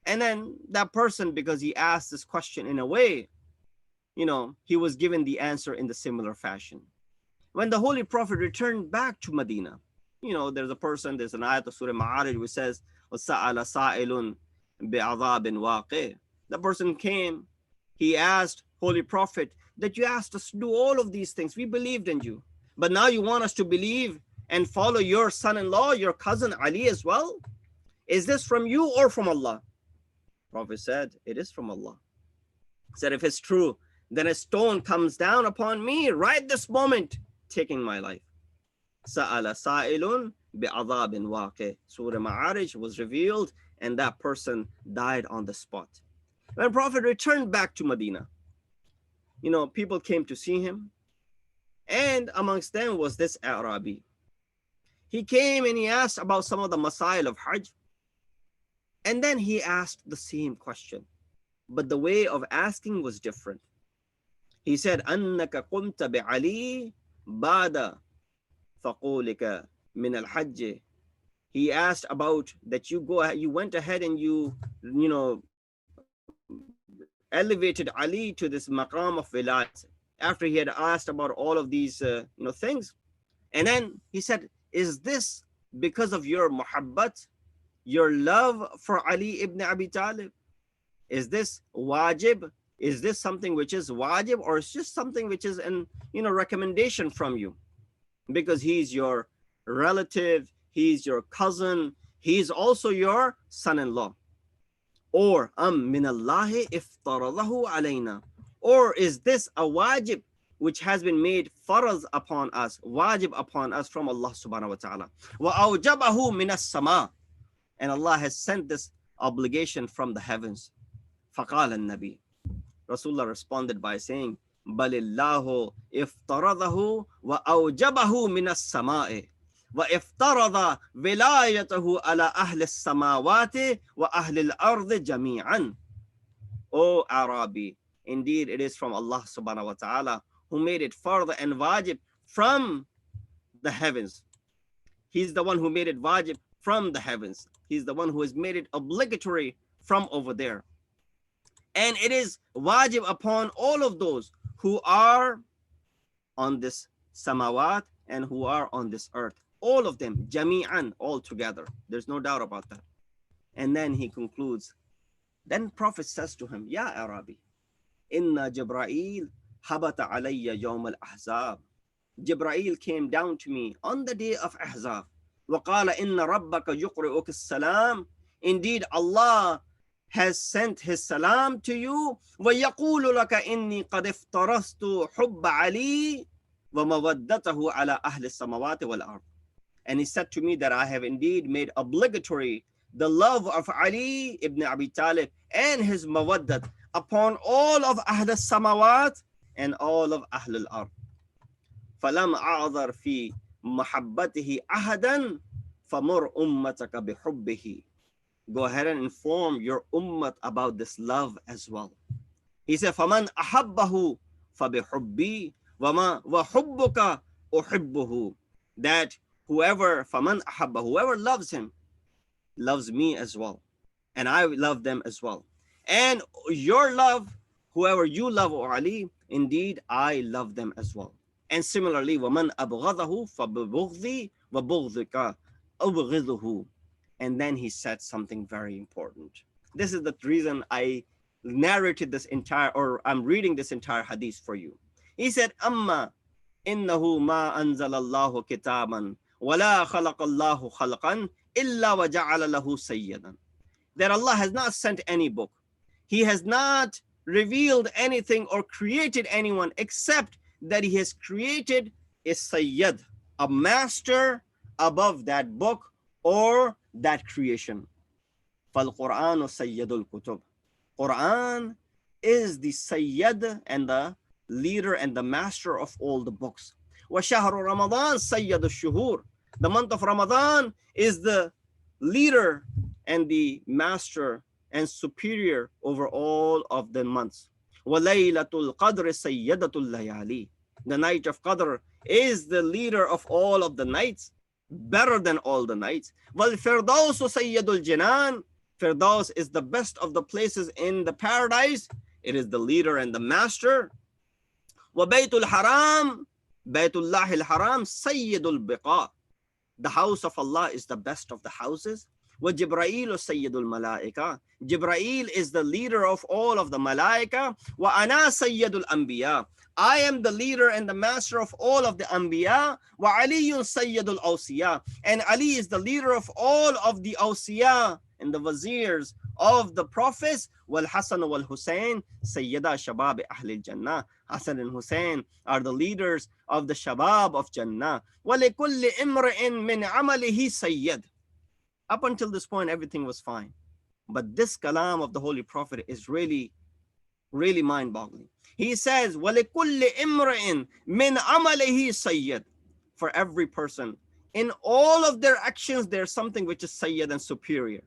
And then that person, because he asked this question in a way, he was given the answer in the similar fashion. When the Holy Prophet returned back to Medina, there's an ayat of Surah Ma'arij which says, وَسَأَلَ سَائِلٌ بِعَذَابٍ وَاقِعٍ. The person came, he asked Holy Prophet that you asked us to do all of these things. We believed in you, but now you want us to believe and follow your son-in-law, your cousin Ali as well? Is this from you or from Allah? Prophet said, it is from Allah. He said, if it's true, then a stone comes down upon me right this moment, taking my life. Sa'ala sa'ilun bi'adhabin waqi. Surah Ma'arij was revealed, and that person died on the spot. When Prophet returned back to Medina, people came to see him, and amongst them was this Arabi. He came and he asked about some of the masail of Hajj, and then he asked the same question, but the way of asking was different. He said, أَنَّكَ قُمْتَ بِعَلِي بَعْدَ فَقُولِكَ مِنَ الْحَجِّ. He asked about that you went ahead and you elevated Ali to this maqam of vilayat after he had asked about all of these things. And then he said, is this because of your muhabbat, your love for Ali ibn Abi Talib? Is this wajib? Is this something which is wajib, or is just something which is an recommendation from you? Because he's your relative, he's your cousin, he's also your son-in-law. Or minallahi iftaradahu alayna, or is this a wajib which has been made faraz upon us, wajib upon us from Allah subhanahu wa ta'ala? Wa awjabahu minas sama, and Allah has sent this obligation from the heavens. Faqala an-nabi, Rasulullah responded by saying, balillahu iftaradahu wa awjabahu minas sama'i wa iftarada vilayatahu ala ahli as-samawati wa ahli al-ardi jami'an. O Arabi, indeed it is from Allah subhanahu wa ta'ala who made it farda and wajib from the heavens. He's the one who made it wajib from the heavens. He's the one who has made it obligatory from over there. And it is wajib upon all of those who are on this samawat and who are on this earth. All of them, jami'an, all together. There's no doubt about that. And then he concludes. Then Prophet says to him, Ya Arabi, inna Jibra'il habata alayya yawm al-ahzab. Jibra'il came down to me on the day of Ahzab. Wa qala inna rabbaka yuqri'uka as-salam. Indeed, Allah has sent his salam to you. وَيَقُولُ لَكَ إِنِّي قَدْ افْتَرَسْتُ حُبَّ عَلِي وَمَوَدَّتَهُ عَلَى أَهْلِ السَّمَوَاتِ وَالْأَرْضِ. And he said to me that I have indeed made obligatory the love of Ali ibn Abi Talib and his mawaddat upon all of Ahl al-Samawat and all of Ahl al-Ard. فَلَمْ أَعْذَرْ فِي مَحَبَّتِهِ أَحَدًا فَمُرْ أُمَّتَكَ بِحُبِّهِ. Go ahead and inform your ummah about this love as well. He said, فَمَنْ أَحَبَّهُ فَبِحُبِّي وَحُبُّكَ أُحِبُّهُ. That whoever, فَمَنْ أَحَبَّهُ, whoever loves him, loves me as well. And I love them as well. And your love, whoever you love, O Ali, indeed I love them as well. And similarly, وَمَنْ أَبْغَضَهُ فَبِبُغْضِي وَبُغْضِكَ أُبْغِضُهُ. And then he said something very important. This is the reason I narrated this entire, or I'm reading this entire hadith for you. He said, Amma innahu ma anzalallahu kitaban wala khalaqallahu khalqan illa wa ja'ala lahu sayyidan. That Allah has not sent any book. He has not revealed anything or created anyone except that he has created a sayyid, a master above that book or that creation. فَالْقُرْآنُ سَيَّدُ الْكُتُبِ. Quran is the sayyid and the leader and the master of all the books. وَشَهْرُ رَمَضَانَ سَيَّدُ الشُّهُورِ. The month of Ramadan is the leader and the master and superior over all of the months. وَلَيْلَةُ الْقَدْرِ سَيَّدَةُ اللَّيَالِي. The night of Qadr is the leader of all of the nights, better than all the nights. وَالْفِرْدَوْسُ سَيَّدُ الْجِنَانِ. Firdaus is the best of the places in the paradise. It is the leader and the master. وَبَيْتُ الْحَرَامِ بَيْتُ اللَّهِ الْحَرَامِ سَيِّدُ الْبِقَاءِ. The house of Allah is the best of the houses. وَجِبْرَائِيلُ سَيِّدُ الْمَلَائِكَةِ. Jibreel is the leader of all of the malaika. وَأَنَا سَيِّدُ الْأَنْبِيَاءِ. I am the leader and the master of all of the Anbiya. وَعَلِيٌّ سَيِّدُ الْأَوْسِيَاءِ. And Ali is the leader of all of the Awsiya and the wazirs of the prophets. وَالْحَسَنُ وَالْحُسَيْنِ سَيِّدَا شَبَابِ أَهْلِ الْجَنَّةِ. Hassan and Hussein are the leaders of the Shabab of Jannah. وَلِكُلِّ إِمْرِئٍ مِّنْ عَمَلِهِ سَيِّدٌ. Up until this point, everything was fine. But this kalam of the Holy Prophet is really, really mind-boggling. He says, وَلِكُلِّ إِمْرِئٍ مِّنْ عَمَلِهِ سَيِّدٌ. For every person, in all of their actions, there's something which is sayyid and superior.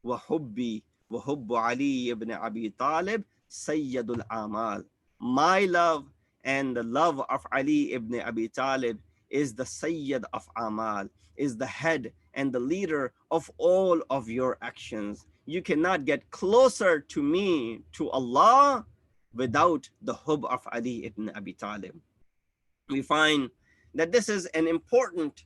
وَحُبِّي وَحُبُّ عَلِي ibn Abi Talib sayyidul amal. My love and the love of Ali ibn Abi Talib is the sayyid of amal, is the head and the leader of all of your actions. You cannot get closer to me, to Allah, without the hub of Ali ibn Abi Talib. We find that this is an important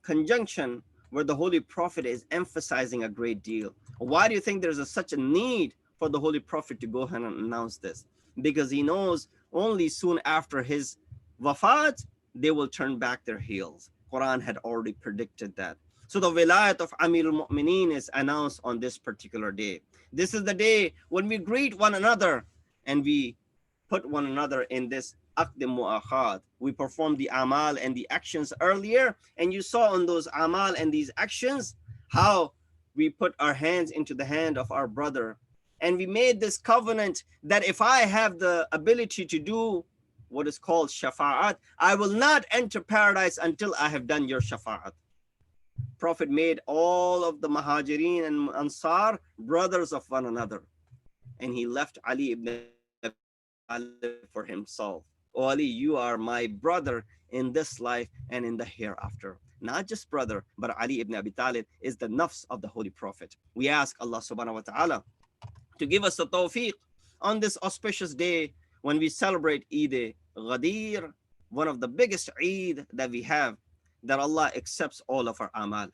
conjunction where the Holy Prophet is emphasizing a great deal. Why do you think there's such a need for the Holy Prophet to go ahead and announce this? Because he knows only soon after his wafat, they will turn back their heels. Quran had already predicted that. So the wilayat of Amir al-Mu'mineen is announced on this particular day. This is the day when we greet one another and we put one another in this aqd mu'akhad. We perform the amal and the actions earlier, and you saw on those amal and these actions how we put our hands into the hand of our brother, and we made this covenant that if I have the ability to do what is called shafa'at, I will not enter paradise until I have done your shafa'at. Prophet made all of the Muhajirin and Ansar brothers of one another, and he left Ali ibn Abi for himself. Oh Ali, you are my brother in this life and in the hereafter. Not just brother, but Ali ibn Abi Talib is the nafs of the Holy Prophet. We ask Allah subhanahu wa ta'ala to give us the tawfiq on this auspicious day when we celebrate Eid al-Ghadeer, one of the biggest Eid that we have, that Allah accepts all of our amal.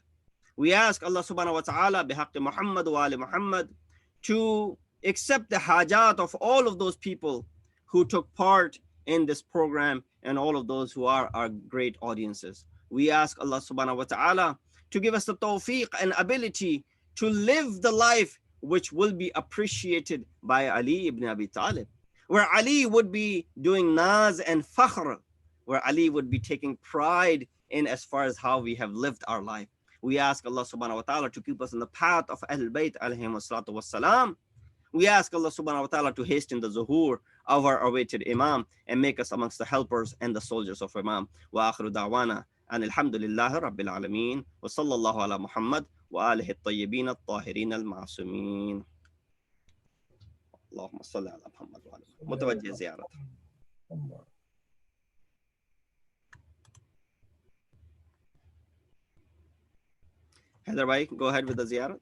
We ask Allah subhanahu wa ta'ala bihaqqi Muhammad wa ali Muhammad to accept the hajat of all of those people who took part in this program and all of those who are our great audiences. We ask Allah subhanahu wa ta'ala to give us the tawfiq and ability to live the life which will be appreciated by Ali ibn Abi Talib, where Ali would be doing naz and fakhr, where Ali would be taking pride in as far as how we have lived our life. We ask Allah subhanahu wa ta'ala to keep us in the path of Ahlul Bayt alayhim wassalatu wassalam. We ask Allah subhanahu wa ta'ala to hasten the zuhur of our awaited Imam and make us amongst the helpers and the soldiers of Imam. Wa akhiru da'wana an alhamdulillahi rabbil alameen wa sallallahu ala Muhammad wa alihi at-tayyibin at-tahirin al-ma'sumin. Allahumma salli ala Muhammad wa alihi. Mutawajjih ziyarat. Heather bhai, go ahead with the ziyarat.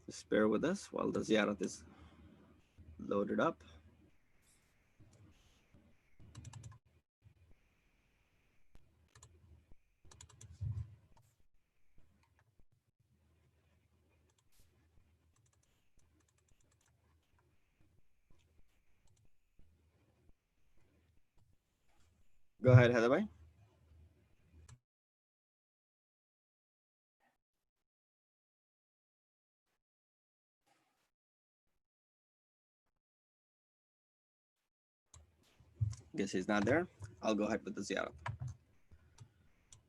Just bear with us while the ziyarat is loaded up. Go ahead, Heather bhai. Guess he's not there. I'll go ahead with the ziyarat.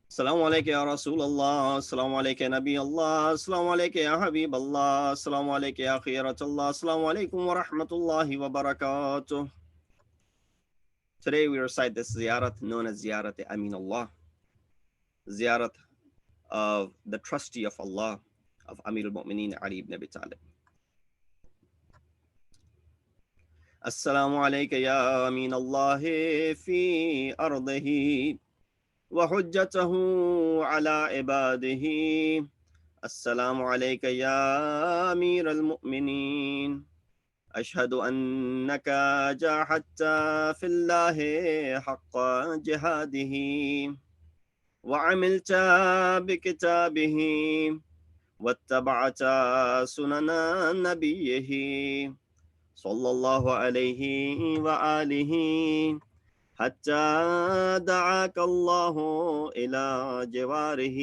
Assalamu alaikum ya Rasulullah, assalamu alaikum ya Nabi Allah, assalamu alaikum ya Habib Allah, assalamu alaikum ya Khiratullah, assalamu alaikum wa rahmatullahi wa barakatuh. Today we recite this ziyarat known as Ziyarat Amin Allah, ziyarat of the trustee of Allah, of Amir al-Mu'mineen Ali ibn Abi Talib. Assalamu alayka ya Amin Allah fi ardihi wa hujjatahu ala ibadihi. Assalamu alayka ya Amir al-Mu'mineen. أشهد أنك جاهدت في الله حق جهاده وعملت بكتابه واتبعت سنن نبيه صلى الله عليه وآله حتى دعاك الله إلى جواره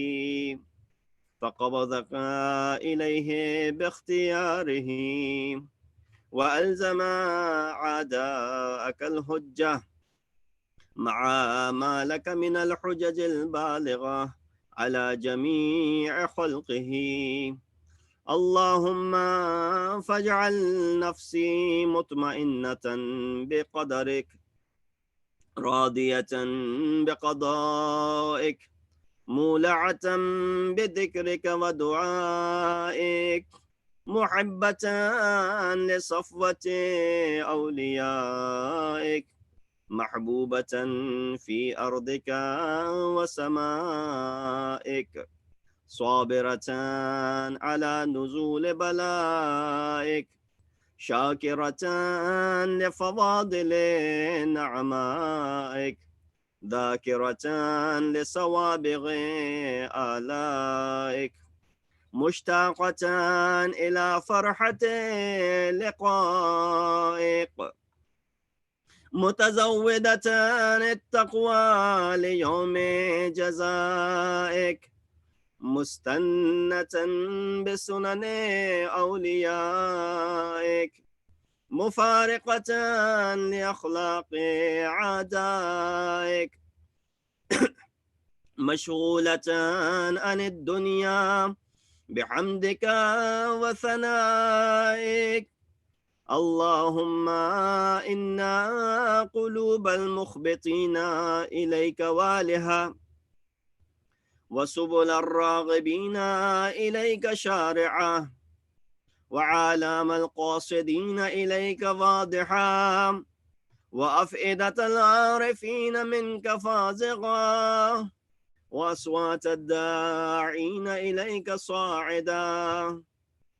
فقبضك إليه باختياره وألزم عداءك الحجة مع ما لك من الحجج البالغة على جميع خلقه. اللهم فاجعل نفسي مطمئنة بقدرك راضية بقضائك مولعة بذكرك ودعائك محبة لصفوة أوليائك محبوبة في أرضك وسمائك صابرة على نزول بلائك شاكرة لفضائل نعمائك ذاكرة لصوابغ آلائك مشتاقة إلى فرحة لقائك متزودة التقوى ليوم جزائك مستنة بسنن أوليائك مفارقة لأخلاق عدائك مشغولة عن الدنيا بحمدك وثنائك اللهم إنا قلوب المخبتين إليك والها وسبل الراغبين إليك شارعة وعالم القاصدين إليك واضحة وأفئدة العارفين منك فازغة وأصوات الداعين إليك صاعدة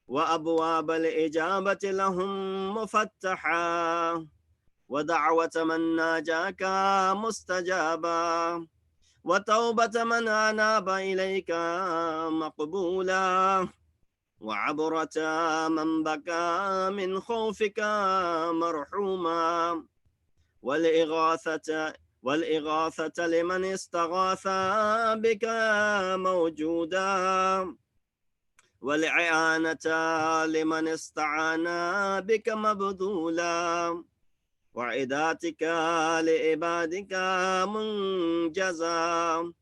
وأبواب الإجابة لهم مفتحة ودعوة من ناجاك مستجابة وتوبة من أناب إليك مقبولة وعبرة من بكى من خوفك مرحوما والإغاثة لمن استغاث بك موجودا والإعانة لمن استعان بك مبذولا وعداتك لعبادك منجزا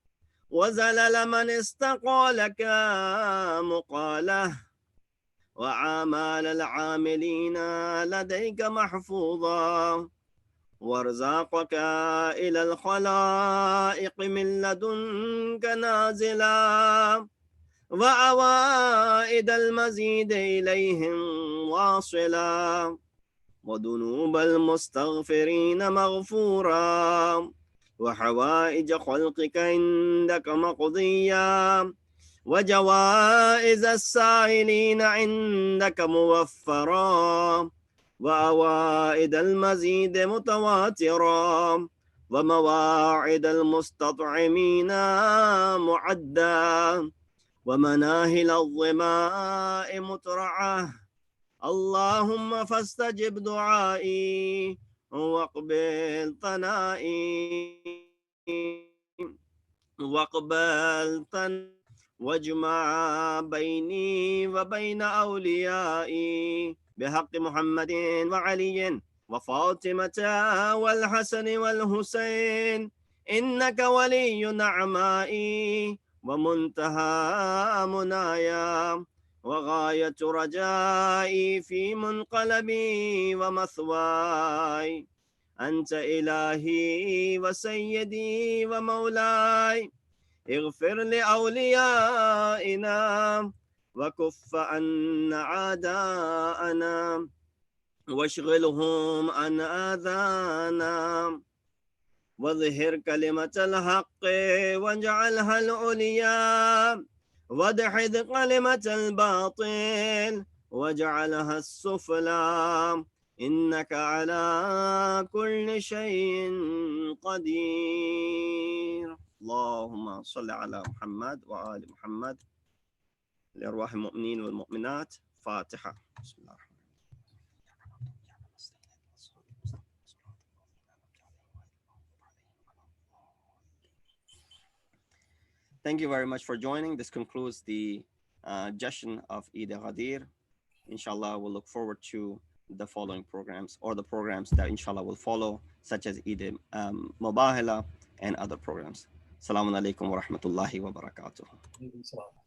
وزلل من استقالك مقاله وعامل العاملين لديك محفوظا وارزاقك إلى الخلائق من لدنك نازلا وعوائد المزيد إليهم واصلا وذنوب المستغفرين مغفورا وحوائج خلقك عندك مقضيا وجوائز السائلين عندك موفرا وأوائد المزيد متواترا ومواعد المستطعمين معدا ومناهل الظماء مترعة اللهم فاستجب دعائي واقبل واجمع بيني وبين أوليائي بحق محمد وعلي وفاطمة والحسن والحسين إنك ولي نعمائي ومنتهى منايا وغاية رجائي في منقلبي ومثواي أنت إلهي وسيدي ومولاي اغفر لأوليائنا وكف عنا أعداءنا واشغلهم عن آذانا واظهر كلمة الحق واجعلها العليا وادحض كلمة الباطل واجعلها السفلى إنك على كل شيء قدير اللهم صل على محمد وآل محمد لأرواح المؤمنين والمؤمنات فاتحة بسم الله الرحمن Thank you very much for joining. This concludes the Jashn of Eid al-Ghadeer. Inshallah, we'll look forward to the following programs or the programs that inshallah will follow, such as Eid Mubahala and other programs. Assalamu alaikum wa rahmatullahi wa barakatuh.